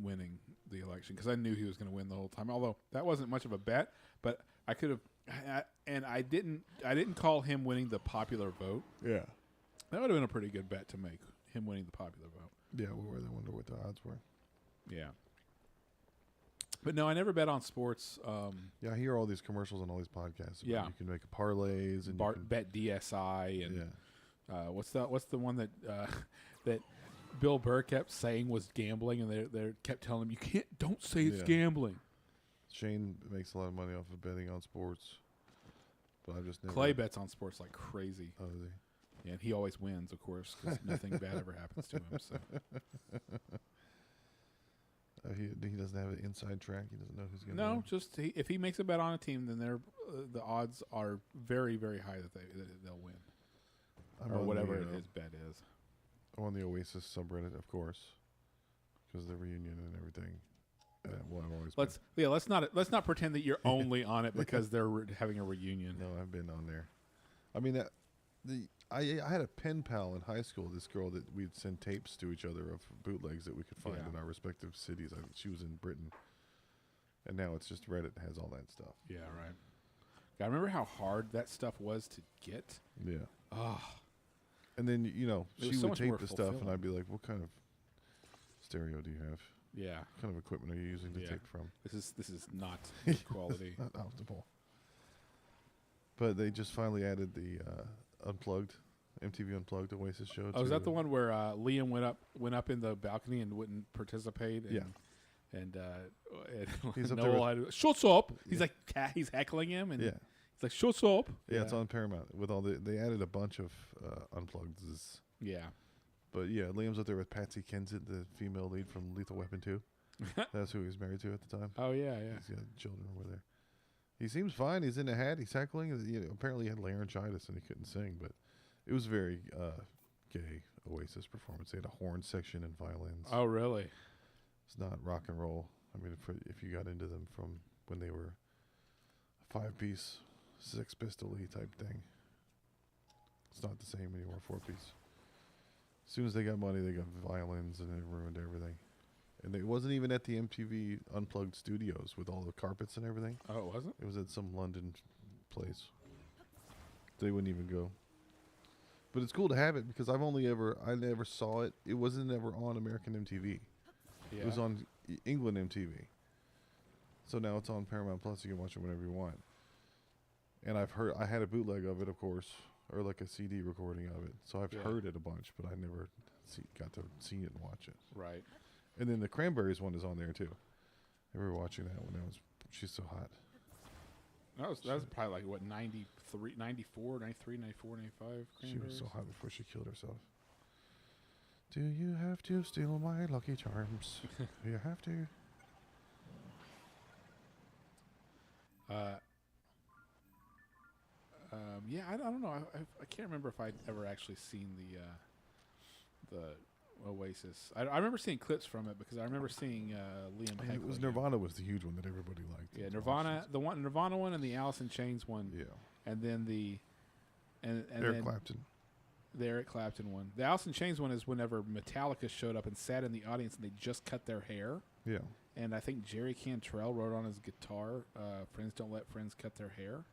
winning the election because I knew he was going to win the whole time. Although that wasn't much of a bet, but I could have, and I didn't call him winning the popular vote. Yeah. That would have been a pretty good bet to make, him winning the popular vote. Yeah, I wonder what the odds were. Yeah. But no, I never bet on sports. Yeah, I hear all these commercials on all these podcasts. About Yeah. You can make parlays and you can, Bet DSI and yeah. what's the one that that Bill Burr kept saying was gambling, and they kept telling him don't say it's Yeah. gambling. Shane makes a lot of money off of betting on sports, but I've just never. Clay bets on sports like crazy. Oh, is he? Yeah, and he always wins, of course, because nothing bad ever happens to him. So He doesn't have an inside track. He doesn't know who's going to no, win. just if he makes a bet on a team, then the odds are very, very high that they'll win I'm or on whatever the, his bet is. I'm on the Oasis subreddit, of course, because of the reunion and everything. Well, I've always Let's not pretend that you're only on it because they're having a reunion. No, I've been on there. I mean, I had a pen pal in high school. This girl that we'd send tapes to each other of bootlegs that we could find Yeah. in our respective cities. She was in Britain, and now it's just Reddit has all that stuff. Yeah, right. I remember how hard that stuff was to get. Yeah. Oh, And then It was she so would much tape more the stuff, and fulfilling. I'd be like, "What kind of stereo do you have? yeah. What kind of equipment are you using to Yeah. tape from?" This is not good quality. Not optimal. But they just finally added the Unplugged, MTV Unplugged Oasis show. Oh, is to- that the one where Liam went up in the balcony and wouldn't participate? And, Yeah. And He's up there Noel had shuts up. He's like he's heckling him, and Yeah. he's like shuts up. Yeah, it's on Paramount with all they added a bunch of Unplugged. Yeah. But yeah, Liam's up there with Patsy Kensit, the female lead from Lethal Weapon 2. That's who he was married to at the time. Oh yeah, yeah. He's got children over there. He seems fine. He's in a hat. He's heckling. Apparently he had laryngitis and he couldn't sing, but it was very gay Oasis performance. They had a horn section and violins. Oh really? It's not rock and roll. I mean, if you got into them from when they were a 5-piece, 6-pistol-y type thing, it's not the same anymore. 4-piece. As soon as they got money, they got violins, and it ruined everything. And it wasn't even at the MTV Unplugged studios with all the carpets and everything. Oh, it wasn't? It was at some London place. They wouldn't even go. But it's cool to have it because I never saw it. It wasn't ever on American MTV. Yeah. It was on England MTV. So now it's on Paramount Plus. You can watch it whenever you want. And I had a bootleg of it, of course, or like a CD recording of it. So I've Yeah. heard it a bunch, but I never got to see it and watch it. Right. And then the Cranberries one is on there too. I remember watching that one. She's so hot. That was probably like what 93, 94, 93, 94, 95. She was so hot before she killed herself. Do you have to steal my Lucky Charms? Do you have to? Yeah, I don't know. I can't remember if I'd ever actually seen the Oasis. I remember seeing clips from it because I remember seeing Liam. It was heckling him. Nirvana was the huge one that everybody liked. Yeah, Nirvana, the Nirvana one, and the Alice in Chains one, Yeah. and then and Eric then Clapton. the Eric Clapton one. The Alice in Chains one is whenever Metallica showed up and sat in the audience and they just cut their hair. Yeah. And I think Jerry Cantrell wrote on his guitar, "Friends don't let friends cut their hair."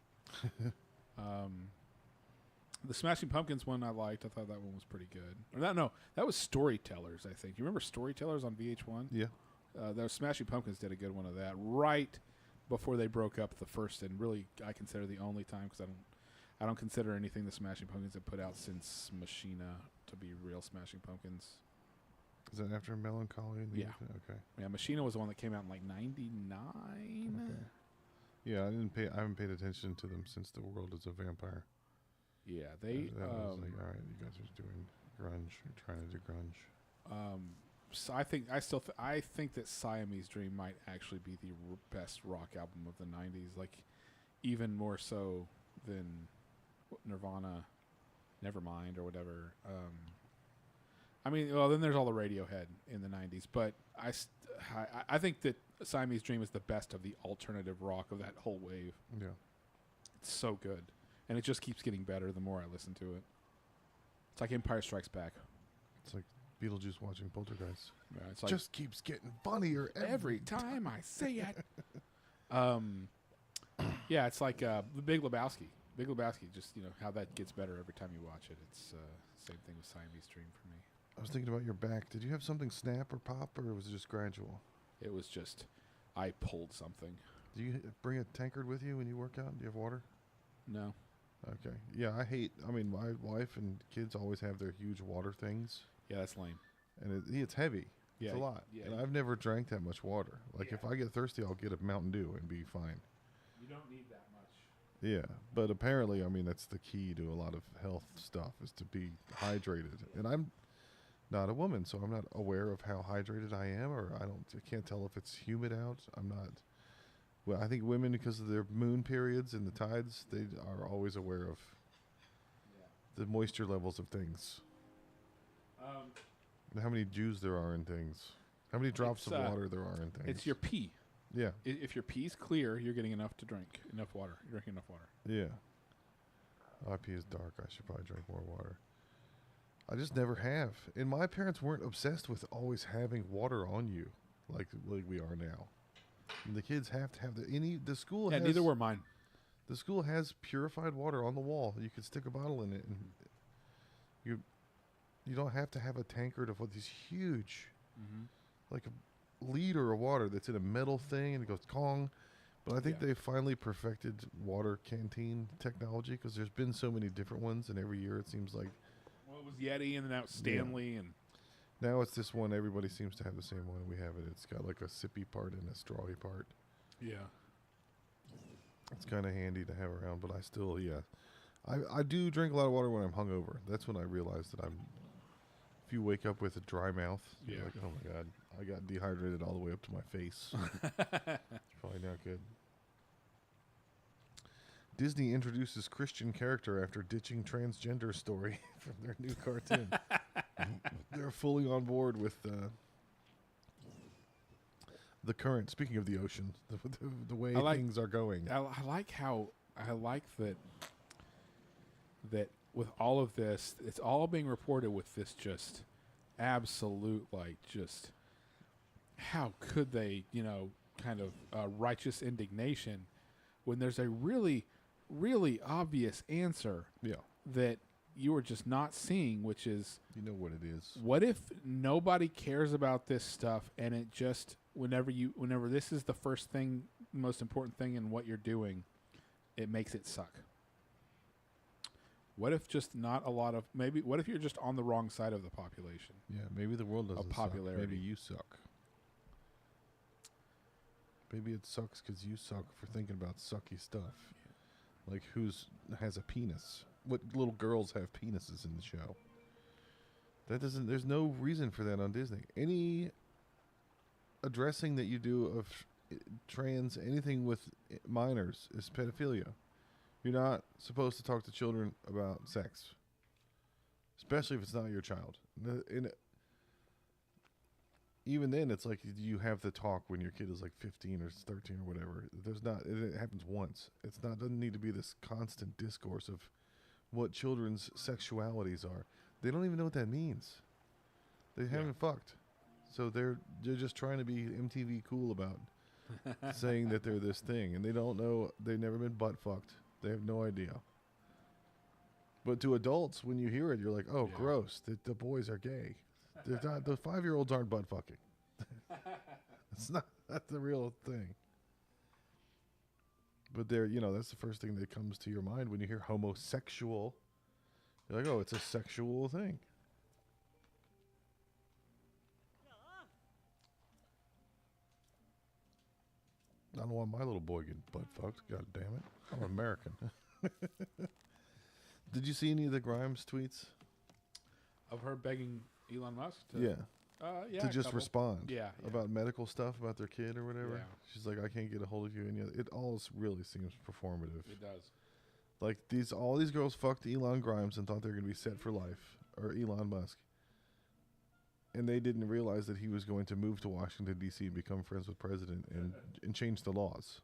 The Smashing Pumpkins one I liked. I thought that one was pretty good. No, that was Storytellers. I think you remember Storytellers on VH1. Yeah. The Smashing Pumpkins did a good one of that right before they broke up. The first and really I consider the only time because I don't consider anything the Smashing Pumpkins have put out since Machina to be real Smashing Pumpkins. Is that after Melancholy? Yeah. Okay. Yeah, Machina was the one that came out in like '99. Okay. Yeah, I haven't paid attention to them since The World is a Vampire. Yeah, they. That was like, all right, you guys are doing grunge. You're trying to do grunge. So I think that Siamese Dream might actually be the best rock album of the '90s. Like, even more so than Nirvana, Nevermind, or whatever. I mean, well, then there's all the Radiohead in the '90s, but I think that Siamese Dream is the best of the alternative rock of that whole wave. Yeah. It's so good, and it just keeps getting better the more I listen to it. It's like Empire Strikes Back. It's like Beetlejuice watching Poltergeist. Yeah, it's like Just keeps getting funnier every time I say it. Yeah, it's like the Big Lebowski. Big Lebowski, just how that gets better every time you watch it. It's same thing with Siamese Dream for me. I was thinking about your back. Did you have something snap or pop, or was it just gradual? It was just I pulled something. Do you bring a tankard with you when you work out? Do you have water? No. Okay. Yeah, I mean, my wife and kids always have their huge water things, Yeah, that's lame. and it's heavy. Yeah, It's a lot. yeah. And I've never drank that much water. Like, if I get thirsty, I'll get a Mountain Dew and be fine. You don't need that much. Yeah, but apparently, I mean, that's the key to a lot of health stuff is to be hydrated. And I'm not a woman, so I'm not aware of how hydrated I am, or I can't tell if it's humid out. I'm not. Well, I think women, because of their moon periods and the tides, they are always aware of the moisture levels of things. And how many Jews there are in things. How many drops of water there are in things. It's your pee. Yeah, If your pee's clear, you're getting enough to drink. Enough water. You're drinking enough water. yeah. My pee is dark. I should probably drink more water. I just never have. And my parents weren't obsessed with always having water on you like we are now. And the kids have to have the school Yeah, has neither were mine. the school has purified water on the wall. You could stick a bottle in it, and you don't have to have a tankard of these huge, like a liter of water that's in a metal thing and it goes Kong. But I think Yeah. they finally perfected water canteen technology because there's been so many different ones, and every year it seems like Well, it was Yeti, and then now it's Stanley, and now it's this one. Everybody seems to have the same one. We have it. It's got like a sippy part and a strawy part. yeah. It's kind of handy to have around, but I still, I do drink a lot of water when I'm hungover. That's when I realize that if you wake up with a dry mouth, you're Yeah. like, oh my God, I got dehydrated all the way up to my face. It's probably not good. Disney introduces Christian character after ditching transgender story from their new cartoon. They're fully on board with the current. Speaking of the ocean, the way things are going. I like that with all of this, it's all being reported with this just absolute, like, just how could they, kind of righteous indignation when there's a really, really obvious answer Yeah, that you are just not seeing, which is, you know what it is. what if nobody cares about this stuff and it just whenever this is the first thing, most important thing in what you're doing, it makes it suck? What if just not a lot of what if you're just on the wrong side of the population? Yeah, maybe the world doesn't popularity. suck. Maybe you suck. Maybe it sucks because you suck for thinking about sucky stuff. Like has a penis? What little girls have penises in the show? There's no reason for that on Disney. Any addressing that you do of trans, anything with minors is pedophilia. You're not supposed to talk to children about sex, especially if it's not your child. Even then, it's like you have the talk when your kid is like 15 or 13 or whatever. It happens once. Doesn't need to be this constant discourse of what children's sexualities are. They don't even know what that means. They haven't fucked. So they're just trying to be MTV cool about saying that they're this thing, and they don't know. They've never been butt fucked. They have no idea. But to adults, when you hear it, you're like, "Oh, Yeah. gross! The boys are gay." They're not, the 5-year-olds aren't butt fucking. It's not. That's the real thing. But that's the first thing that comes to your mind when you hear homosexual. You're like, "Oh, it's a sexual thing." I don't want my little boy getting butt fucked. God damn it. I'm American. Did you see any of the Grimes tweets? Of her begging Elon Musk to Yeah. Yeah, to a just couple. respond Yeah, yeah. about medical stuff about their kid or whatever. Yeah. She's like, I can't get a hold of you, and it all really seems performative. It does. Like all these girls fucked Elon Grimes and thought they were gonna be set for life, or Elon Musk, and they didn't realize that he was going to move to Washington D.C. and become friends with president and change the laws.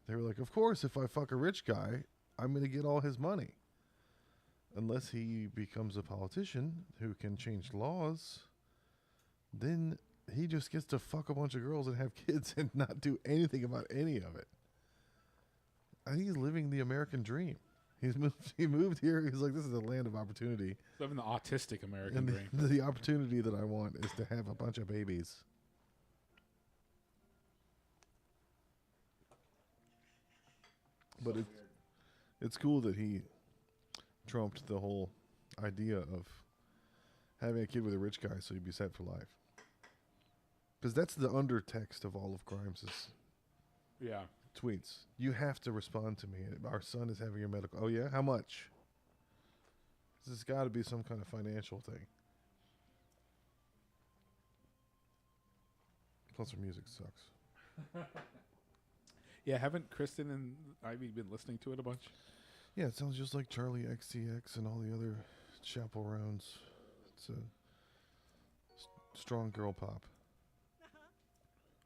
They were like, of course, if I fuck a rich guy, I'm gonna get all his money. Unless he becomes a politician who can change laws, then he just gets to fuck a bunch of girls and have kids and not do anything about any of it. I think he's living the American dream. He moved here. He's like, this is a land of opportunity. Living the autistic American And dream. the opportunity that I want is to have a bunch of babies. But it's cool that he trumped the whole idea of having a kid with a rich guy so he'd be set for life. Because that's the undertext of all of Grimes's Yeah. tweets. You have to respond to me. Our son is having a medical. Oh, yeah? How much? This has got to be some kind of financial thing. Plus, her music sucks. Yeah, haven't Kristen and Ivy been listening to it a bunch? Yeah, it sounds just like Charlie XCX and all the other chaperones. It's a strong girl pop.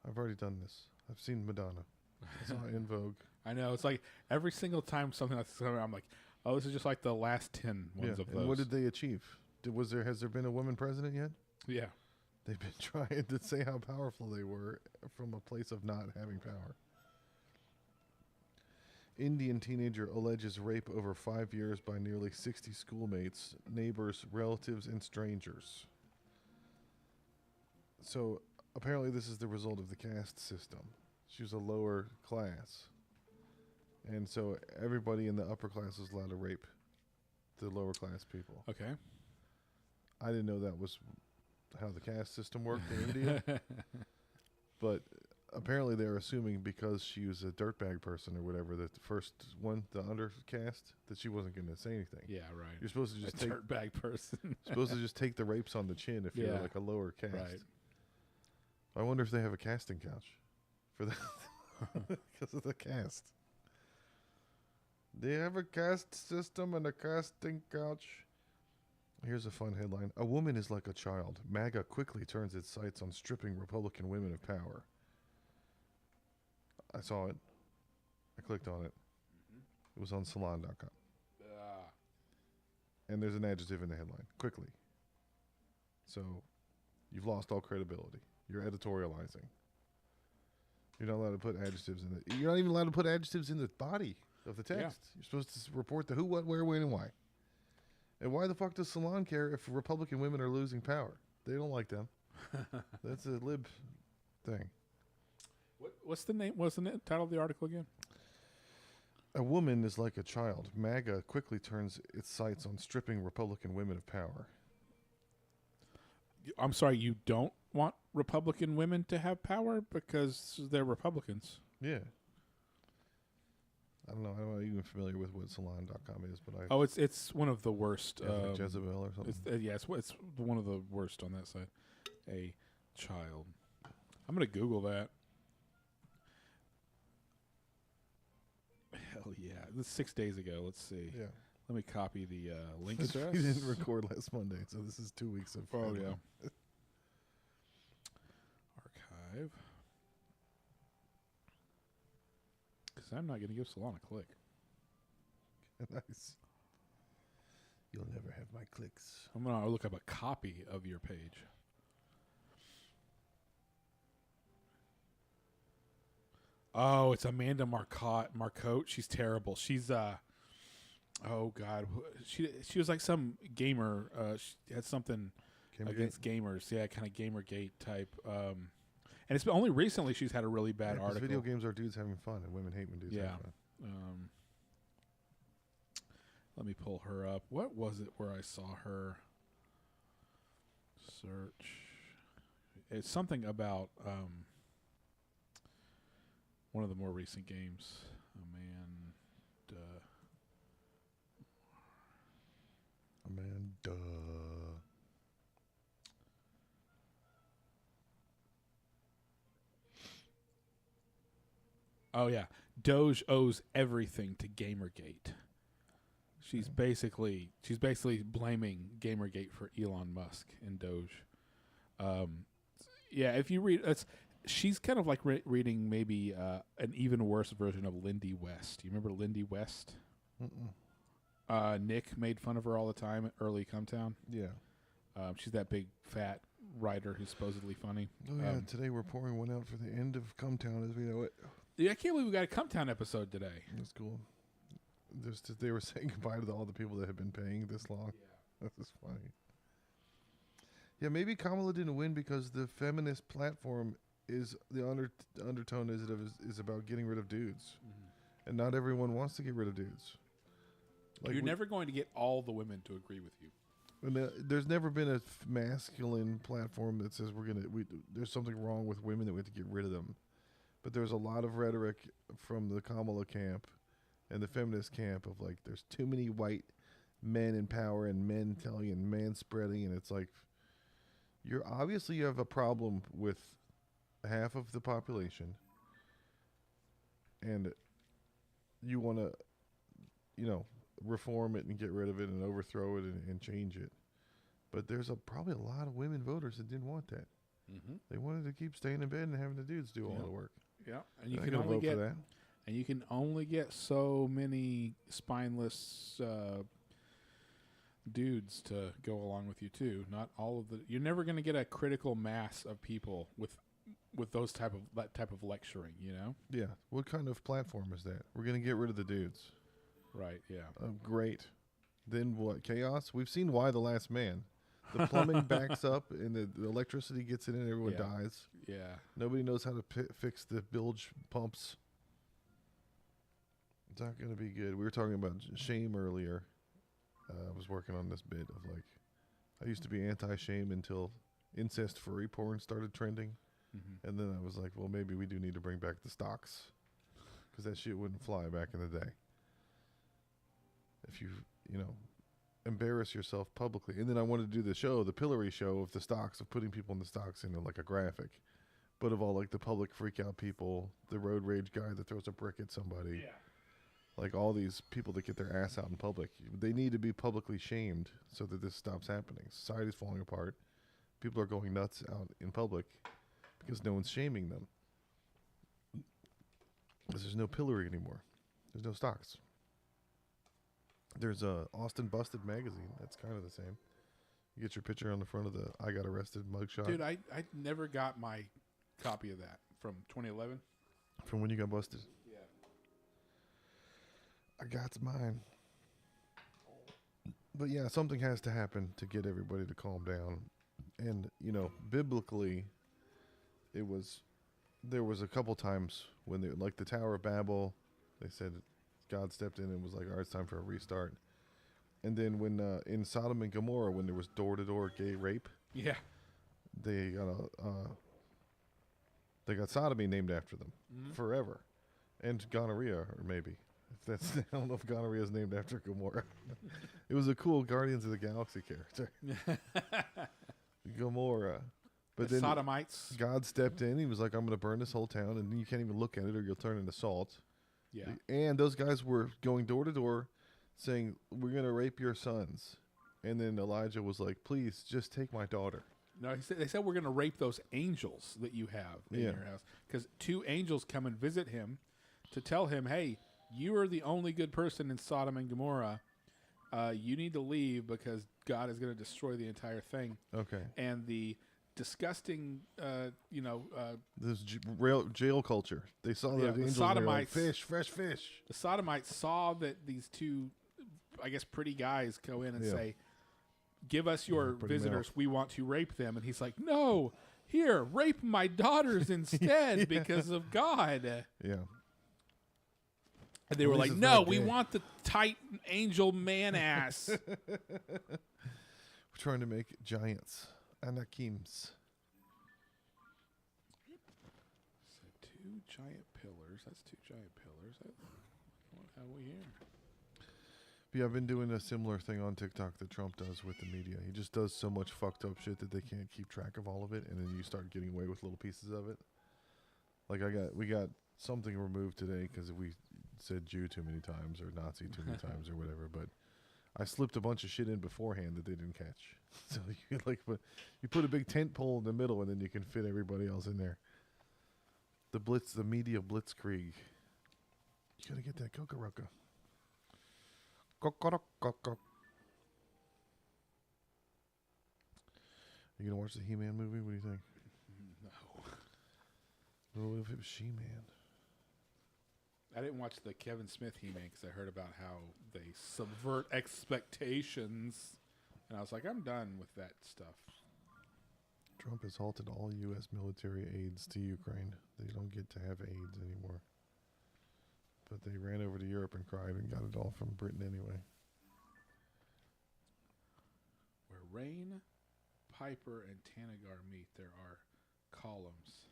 I've already done this. I've seen Madonna. I saw In Vogue. I know. It's like every single time something like this comes around, I'm like, oh, this is just like the last 10 ones of those. And what did they achieve? Has there been a woman president yet? Yeah. They've been trying to say how powerful they were from a place of not having power. Indian teenager alleges rape over 5 years by nearly 60 schoolmates, neighbors, relatives, and strangers. So apparently this is the result of the caste system. She was a lower class. And so everybody in the upper class was allowed to rape the lower class people. Okay. I didn't know that was how the caste system worked in India. But apparently they're assuming because she was a dirtbag person or whatever, that the first one, the undercast, that she wasn't going to say anything. Yeah, right. You're supposed to just A dirtbag person. take the rapes on the chin if you're Yeah. like a lower caste. Right. I wonder if they have a casting couch for that because of the cast. They have a caste system and a casting couch. Here's a fun headline. A woman is like a child. MAGA quickly turns its sights on stripping Republican women of power. I saw it. I clicked on it. It was on salon.com. And there's an adjective in the headline. Quickly. So you've lost all credibility. You're editorializing. You're not allowed to put adjectives in it. You're not even allowed to put adjectives in the body of the text. Yeah. You're supposed to report the who, what, where, when, and why. And why the fuck does Salon care if Republican women are losing power? They don't like them. That's a lib thing. What's the name? What's the title of the article again? A woman is like a child. MAGA quickly turns its sights on stripping Republican women of power. I'm sorry, you don't want Republican women to have power because they're Republicans. Yeah. I don't know. I'm not even familiar with what salon.com is, but I. Oh, it's one of the worst. Like Jezebel or something. It's one of the worst on that side. A child. I'm gonna Google that. Hell yeah! This is 6 days ago. Let's see. Yeah. Let me copy the link address. We didn't record last Monday, so this is 2 weeks of. Oh yeah. Archive. Because I'm not going to give Salon a click. Nice. You'll never have my clicks. I'm going to look up a copy of your page. Oh, it's Amanda Marcotte. She's terrible. She's oh god, she was like some gamer. She had something against gamers. Yeah, kind of Gamergate type. And it's only recently she's had a really bad article. Video games are dudes having fun, and women hate when dudes have fun. Let me pull her up. What was it where I saw her? Search. It's something about one of the more recent games. Amanda. Oh yeah, Doge owes everything to Gamergate. She's basically blaming Gamergate for Elon Musk and Doge. Yeah, if you read, she's kind of like reading maybe an even worse version of Lindy West. You remember Lindy West? Nick made fun of her all the time at early Cumtown. Yeah. She's that big fat writer who's supposedly funny. Oh yeah. Today we're pouring one out for the end of Cumtown as we know it. Yeah, I can't believe we got a Cumtown episode today. That's cool. They were saying goodbye to all the people that have been paying this long. Yeah. That's funny. Yeah, maybe Kamala didn't win because the feminist platform is the undertone is about getting rid of dudes, and not everyone wants to get rid of dudes. You're never going to get all the women to agree with you. And there's never been a masculine platform that says there's something wrong with women that we have to get rid of them. But there's a lot of rhetoric from the Kamala camp and the feminist camp of like there's too many white men in power and men telling and man spreading, and it's like you have a problem with half of the population, and you want to, reform it and get rid of it and overthrow it and change it. But there's probably a lot of women voters that didn't want that. Mm-hmm. They wanted to keep staying in bed and having the dudes do all the work. Yeah, and you can only get that. And you can only get so many spineless dudes to go along with you too. Not all of you're never going to get a critical mass of people with that type of lecturing. Yeah. What kind of platform is that? We're going to get rid of the dudes. Right. Yeah. Great. Then what? Chaos. We've seen Why the Last Man. The plumbing backs up and the electricity gets in and everyone dies. Yeah. Nobody knows how to fix the bilge pumps. It's not going to be good. We were talking about shame earlier. I was working on this bit of like, I used to be anti-shame until incest furry porn started trending. Mm-hmm. And then I was like, well, maybe we do need to bring back the stocks because that shit wouldn't fly back in the day. If you embarrass yourself publicly. And then I wanted to do the pillory show of the stocks, of putting people in the stocks into like a graphic. But of all like the public freak out people, the road rage guy that throws a brick at somebody. Yeah. Like all these people that get their ass out in public. They need to be publicly shamed so that this stops happening. Society's falling apart. People are going nuts out in public because no one's shaming them. Because there's no pillory anymore. There's no stocks. There's a Austin Busted magazine. That's kind of the same. You get your picture on the front of the I Got Arrested mugshot. Dude, I never got my copy of that from 2011. From when you got busted? Yeah. I got mine. But yeah, something has to happen to get everybody to calm down. And, biblically, there was a couple times when like the Tower of Babel, they said God stepped in and was like, all right, it's time for a restart. And then when in Sodom and Gomorrah, when there was door-to-door gay rape, yeah, they got sodomy named after them forever, and gonorrhea, or maybe I don't know if gonorrhea is named after Gomorrah. It was a cool Guardians of the Galaxy character, Gomorrah. But then sodomites. God stepped in. He was like, I'm going to burn this whole town, and you can't even look at it, or you'll turn into salt. Yeah. And those guys were going door to door saying, we're going to rape your sons. And then Elijah was like, please, just take my daughter. No, they said we're going to rape those angels that you have in your house. Because 2 angels come and visit him to tell him, hey, you are the only good person in Sodom and Gomorrah. You need to leave because God is going to destroy the entire thing. Okay. And the disgusting, this jail culture. They saw the angels. The Sodomites, like, fish, fresh fish. The Sodomites saw that these 2, I guess, pretty guys go in and say, "Give us your visitors. We want to rape them." And he's like, "No, here, rape my daughters instead because of God." Yeah. And they were like, "No, we want the tight angel man ass." We're trying to make giants. Anakims. So 2 giant pillars. That's 2 giant pillars. What have we here? Yeah, I've been doing a similar thing on TikTok that Trump does with the media. He just does so much fucked up shit that they can't keep track of all of it, and then you start getting away with little pieces of it. Like we got something removed today because we said Jew too many times or Nazi too many times or whatever. But I slipped a bunch of shit in beforehand that they didn't catch. So you you put a big tent pole in the middle and then you can fit everybody else in there. The media blitzkrieg. You gotta get that Kokoroko. Kokoroko. You gonna watch the He-Man movie? What do you think? No. Well, what if it was She-Man? I didn't watch the Kevin Smith He-Man because I heard about how they subvert expectations, and I was like, I'm done with that stuff. Trump has halted all U.S. military aids to Ukraine. They don't get to have aids anymore. But they ran over to Europe and cried and got it all from Britain anyway. Where Rain, Piper, and Tanagar meet, there are columns.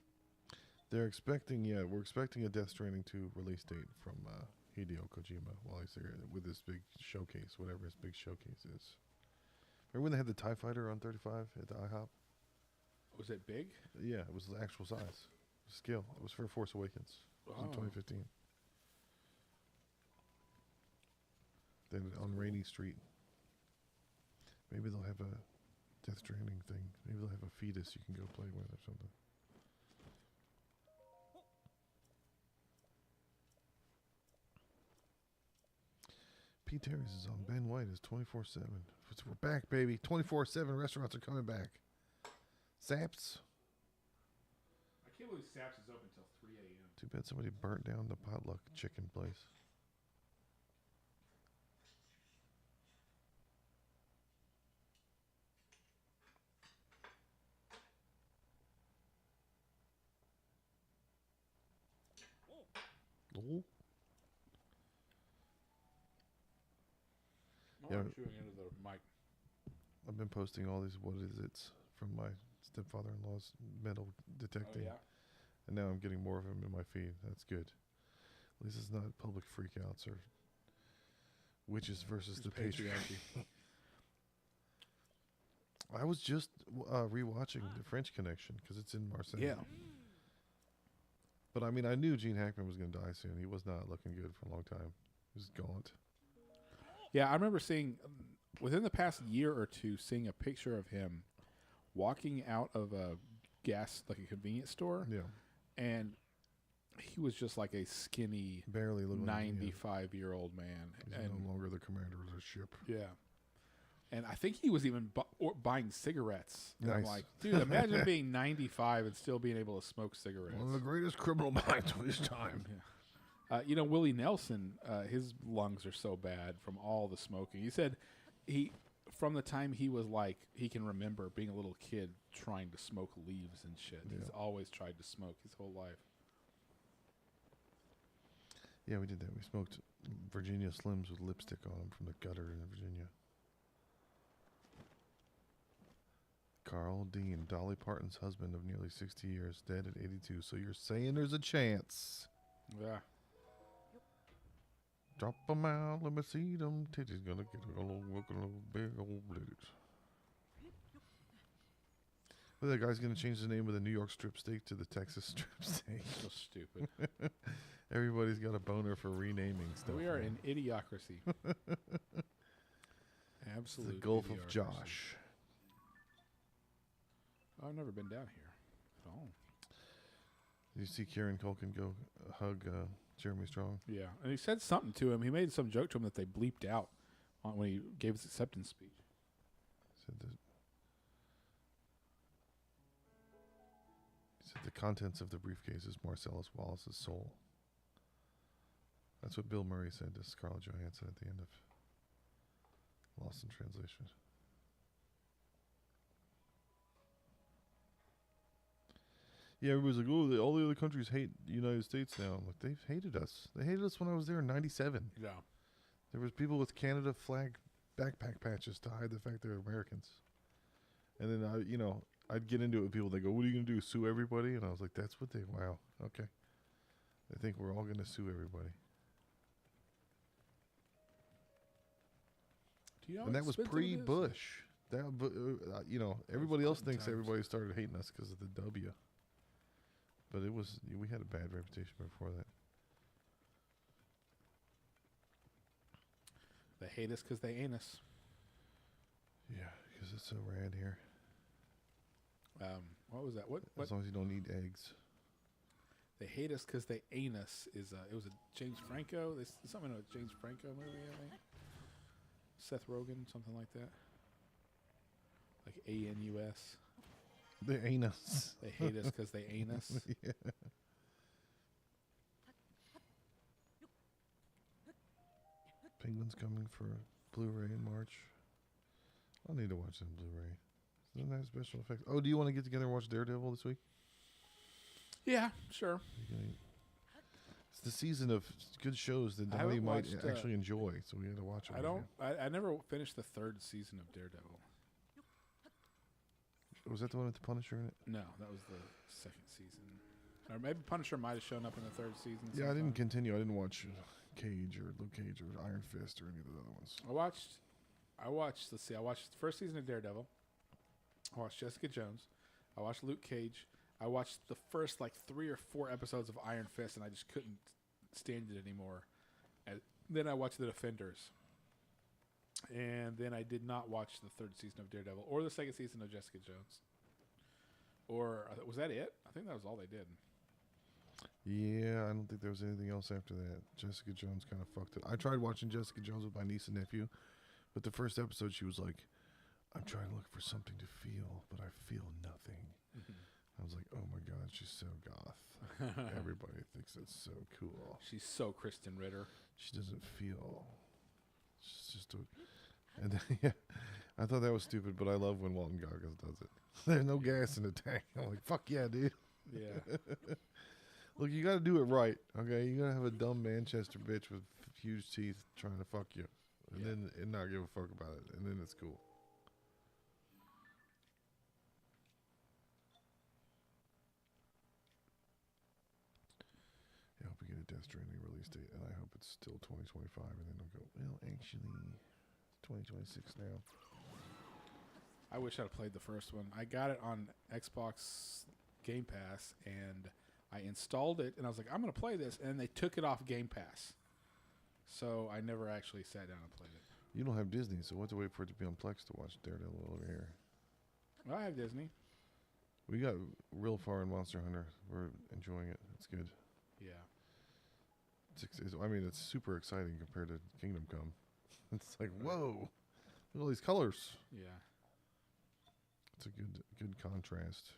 We're expecting a Death Stranding 2 release date from Hideo Kojima while he's there with this big showcase, whatever his big showcase is. Remember when they had the TIE Fighter on 35 at the IHOP? Was it big? Yeah, it was the actual size. Scale. It was for Force Awakens. It was in 2015. Then on Rainy Street. Maybe they'll have a Death Stranding thing. Maybe they'll have a fetus you can go play with or something. Pete Terry's is on. Ben White is 24/7. We're back, baby. 24/7 restaurants are coming back. Saps. I can't believe Saps is open until 3 a.m. Too bad somebody burnt down the potluck chicken place. Oh. Oh, Yeah. I'm chewing into the mic. I've been posting all these what is it's from my stepfather-in-law's metal detecting. Oh, yeah? And now I'm getting more of them in my feed. That's good. At least it's not public freakouts or witches versus the patriarchy. I was just rewatching The French Connection because it's in Marseille. Yeah. But I mean, I knew Gene Hackman was going to die soon. He was not looking good for a long time. He was gaunt. Yeah, I remember seeing, within the past year or two, seeing a picture of him walking out of a a convenience store, Yeah. and he was just like a skinny, Barely looked like 95-year-old man. He's And no longer the commander of the ship. yeah. And I think he was even buying cigarettes. And I'm Nice. like, dude, imagine being 95 and still being able to smoke cigarettes. One of the greatest criminal minds of his time. Willie Nelson, his lungs are so bad from all the smoking. He said from the time he was like, he can remember being a little kid trying to smoke leaves and shit. Yeah. He's always tried to smoke his whole life. Yeah, we did that. We smoked Virginia Slims with lipstick on them from the gutter in Virginia. Carl Dean, Dolly Parton's husband of nearly 60 years, dead at 82. So you're saying there's a chance. Yeah. Drop 'em out, let me see them titties. Gonna get a little big old titties. Well, that guy's gonna change the name of the New York strip steak to the Texas strip steak. So stupid. Everybody's got a boner for renaming stuff. We are now. in idiocracy. It's Absolute the Gulf of idiocracy. Josh. I've never been down here at all. You see Kieran Culkin go hug Jeremy Strong? Yeah, and he said something to him. He made some joke to him that they bleeped out when he gave his acceptance speech. Said that. He said the contents of the briefcase is Marcellus Wallace's soul. That's what Bill Murray said to Scarlett Johansson at the end of Lost in Translation. Yeah, everybody's like, oh, all the other countries hate the United States now. I'm like, they've hated us. They hated us when I was there in 97. Yeah. There was people with Canada flag backpack patches to hide the fact they're Americans. And then, I'd get into it with people. They go, what are you going to do, sue everybody? And I was like, that's what wow, okay. They think we're all going to sue everybody. Do you know And how that was expensive it is? pre-Bush. Everybody else thinks times. everybody started hating us because of the W. But it was we had a bad reputation before that. They hate us because they ain't us. Yeah, because it's so rad here. What was that? What? As long as you don't eat eggs. They hate us because they ain't us. It was a James Franco. This something in a James Franco movie, I think. Seth Rogen, something like that. Like ANUS. The anus. They hate us because they ain't us. Yeah. Penguin's coming for Blu-ray in March. I'll need to watch it in Blu-ray. Doesn't that have special effects? Oh, do you want to get together and watch Daredevil this week? Yeah, sure. It's the season of good shows that I Donnie haven't might watched, actually enjoy, so we had to watch it. I never finished the 3rd season of Daredevil. Was that the one with the Punisher in it? No, that was the 2nd season. Or maybe Punisher might have shown up in the 3rd season. Yeah, I didn't sometime. continue. I didn't watch Cage or Luke Cage or Iron Fist or any of the other ones. I watched the 1st season of Daredevil. I watched Jessica Jones. I watched Luke Cage. I watched the first 3 or 4 episodes of Iron Fist, and I just couldn't stand it anymore. And then I watched The Defenders. And then I did not watch the 3rd season of Daredevil or the 2nd season of Jessica Jones. Or was that it? I think that was all they did. Yeah, I don't think there was anything else after that. Jessica Jones kind of fucked it. I tried watching Jessica Jones with my niece and nephew, but the first episode she was like, I'm trying to look for something to feel, but I feel nothing. I was like, oh my God, she's so goth. Everybody thinks that's so cool. She's so Kristen Ritter. She doesn't feel. She's just a. And then, yeah, I thought that was stupid, but I love when Walton Goggins does it. There's no gas in the tank. I'm like, fuck yeah, dude. Yeah. Look, you got to do it right, okay? You got to have a dumb Manchester bitch with huge teeth trying to fuck you, and not give a fuck about it, and then it's cool. I hope we get a Death Stranding release date, and I hope it's still 2025, and then they'll go, well, actually, it's 2026 now. I wish I'd played the first one. I got it on Xbox Game Pass, and I installed it, and I was like, I'm going to play this, and they took it off Game Pass. So I never actually sat down and played it. You don't have Disney, so we'll have to wait for it to be on Plex to watch Daredevil over here. Well, I have Disney. We got real far in Monster Hunter. We're enjoying it. It's good. Yeah. I mean, it's super exciting compared to Kingdom Come. It's like, whoa, look at all these colors. Yeah. It's a good contrast.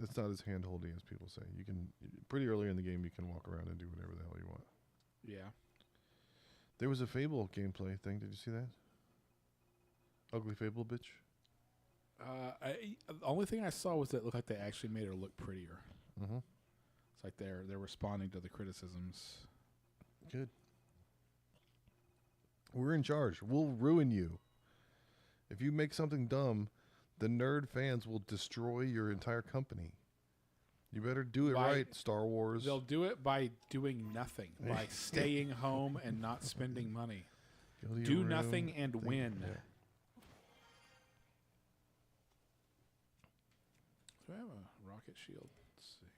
It's not as hand-holdy as people say. You can pretty early in the game you can walk around and do whatever the hell you want. Yeah. There was a Fable gameplay thing. Did you see that? Ugly Fable, bitch. The only thing I saw was that it looked like they actually made her look prettier. Mm-hmm. It's like they're responding to the criticisms. Good. We're in charge. We'll ruin you. If you make something dumb, the nerd fans will destroy your entire company. You better do it right, Star Wars. They'll do it by doing nothing, by staying home and not spending money. Go to your Do room, nothing and think- win. yeah. Do I have a rocket shield? Let's see.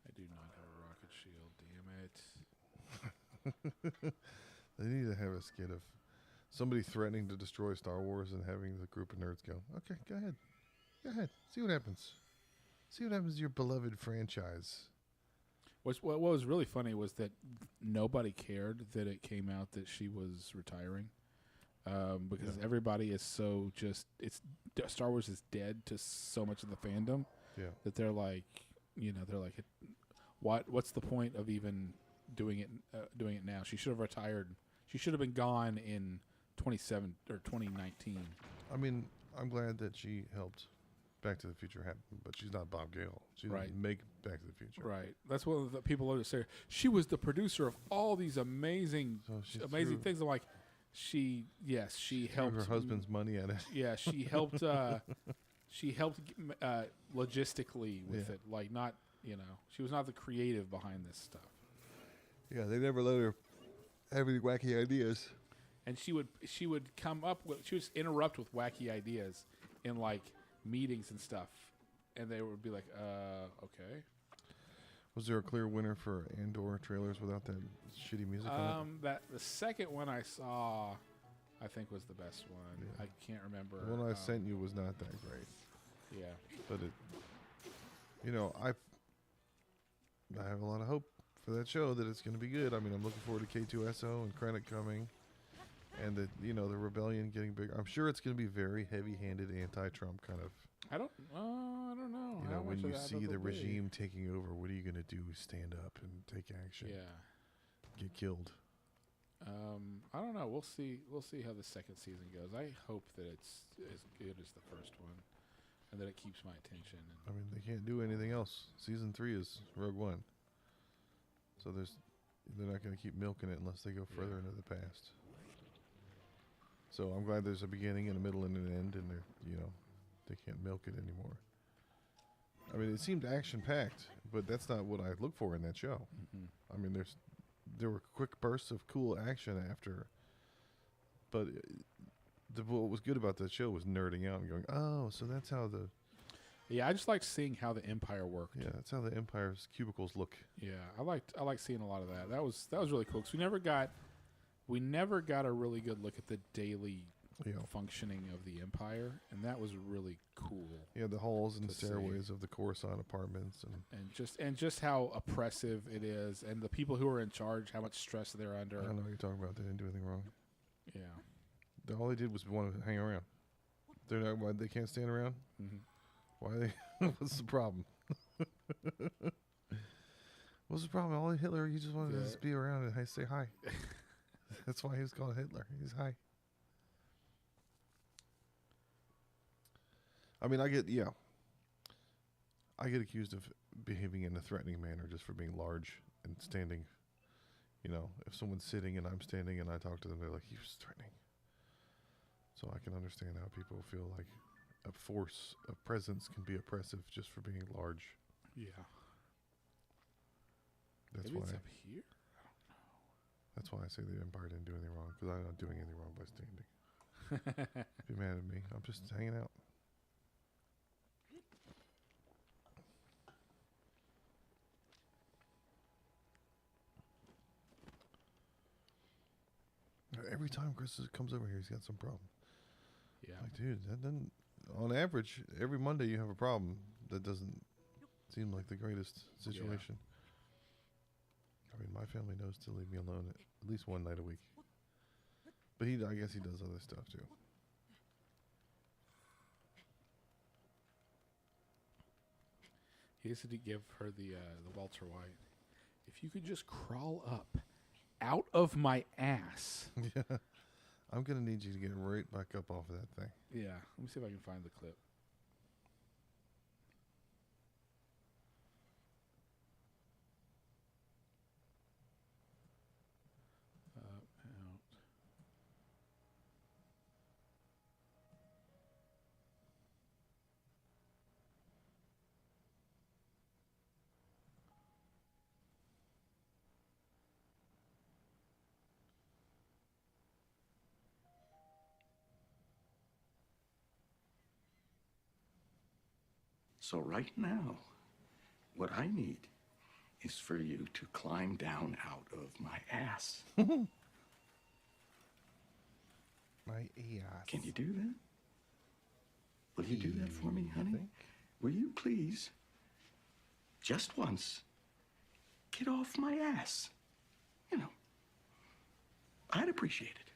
I do not have a rocket shield. Damn it. They need to have a skit of somebody threatening to destroy Star Wars and having the group of nerds go, okay, go ahead. Go ahead. See what happens. See what happens to your beloved franchise. What was really funny was that nobody cared that it came out that she was retiring. Because everybody is so Star Wars is dead to so much of the fandom that they're like, what's the point of even doing it now? She should have retired. She should have been gone in 2019. I mean, I'm glad that she helped Back to the Future happen, but she's not Bob Gale. She didn't make Back to the Future. Right. That's what the people always say. She was the producer of all these amazing things. I'm like, she helped her husband's money at it. Yeah, she helped. She helped logistically with it. Like, not she was not the creative behind this stuff. Yeah, they never let her have any wacky ideas. And she would come up with. She would interrupt with wacky ideas, in like meetings and stuff, and they would be like, okay. Was there a clear winner for Andor trailers without that shitty music on That the second one I saw, I think was the best one. Yeah. I can't remember. it? The one I sent you was not that great, Yeah. but it, I have a lot of hope for that show that it's going to be good. I mean, I'm looking forward to K2SO and Krennic coming, and the rebellion getting bigger. I'm sure it's going to be very heavy-handed anti-Trump kind of. I don't know. how When much you of that see it'll the be. regime taking over, what are you going to do? Stand up and take action? Yeah. Get killed? I don't know. We'll see. We'll see how the second season goes. I hope that it's as good as the first one, and that it keeps my attention. I mean, they can't do anything else. Season 3 is Rogue One, so they're not going to keep milking it unless they go further Yeah. into the past. So I'm glad there's a beginning and a middle and an end, and they can't milk it anymore. I mean, it seemed action packed, but that's not what I look for in that show. I mean, there were quick bursts of cool action after, but what was good about that show was nerding out and going, oh, so that's how Yeah, I just like seeing how the Empire worked. that's how the Empire's cubicles look. Yeah, I like seeing a lot of that. That was really cool because we never got a really good look at the daily functioning of the Empire, and that was really cool. Yeah, the halls and To see. stairways of the Coruscant apartments, And just how oppressive it is, and the people who are in charge, how much stress they're under. I don't know what you're talking about. They didn't do anything wrong. Yeah. All they did was want to hang around. They're not. Why they can't stand around? Mm-hmm. Why they? What's the problem? What's the problem? All Hitler, he just wanted to just be around and say hi. That's why he was called Hitler. He's hi. I mean, I get accused of behaving in a threatening manner just for being large and standing. If someone's sitting and I'm standing and I talk to them, they're like, he was threatening. So I can understand how people feel like a force, a presence can be oppressive just for being large. Yeah. That's Maybe why. it's up here. That's why I say the Empire didn't do anything wrong, because I'm not doing anything wrong by standing. Be mad at me. I'm just hanging out. Every time Chris comes over here, he's got some problem. Yeah. Like, dude, that doesn't. On average, every Monday you have a problem. That doesn't seem like the greatest situation. I mean, my family knows to leave me alone at least one night a week. But I guess he does other stuff too. He used to give her the Walter White. If you could just crawl up out of my ass. Yeah. I'm going to need you to get right back up off of that thing. Yeah. Let me see if I can find the clip. Out. So right now, what I need is for you to climb down out of my ass. My ass. Can you do that? Will you do that for me, honey? Will you please, just once, get off my ass? I'd appreciate it.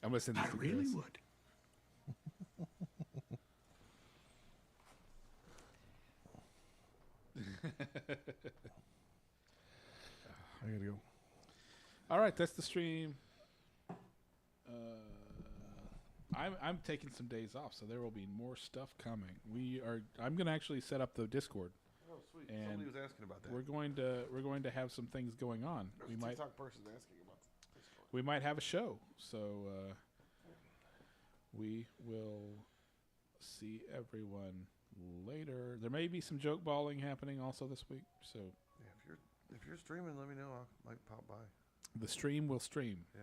I'm gonna send this I to really Chris. would. I got to go. All right, that's the stream. I'm taking some days off, so there will be more stuff coming. I'm gonna actually set up the Discord. Oh, sweet. And Somebody was asking about that. We're going to have some things going on. We might person asking about we might have a show, so we will see everyone later. There may be some joke balling happening also this week, so Yeah, if you're streaming, let me know. I might pop by. the stream will stream. Yeah.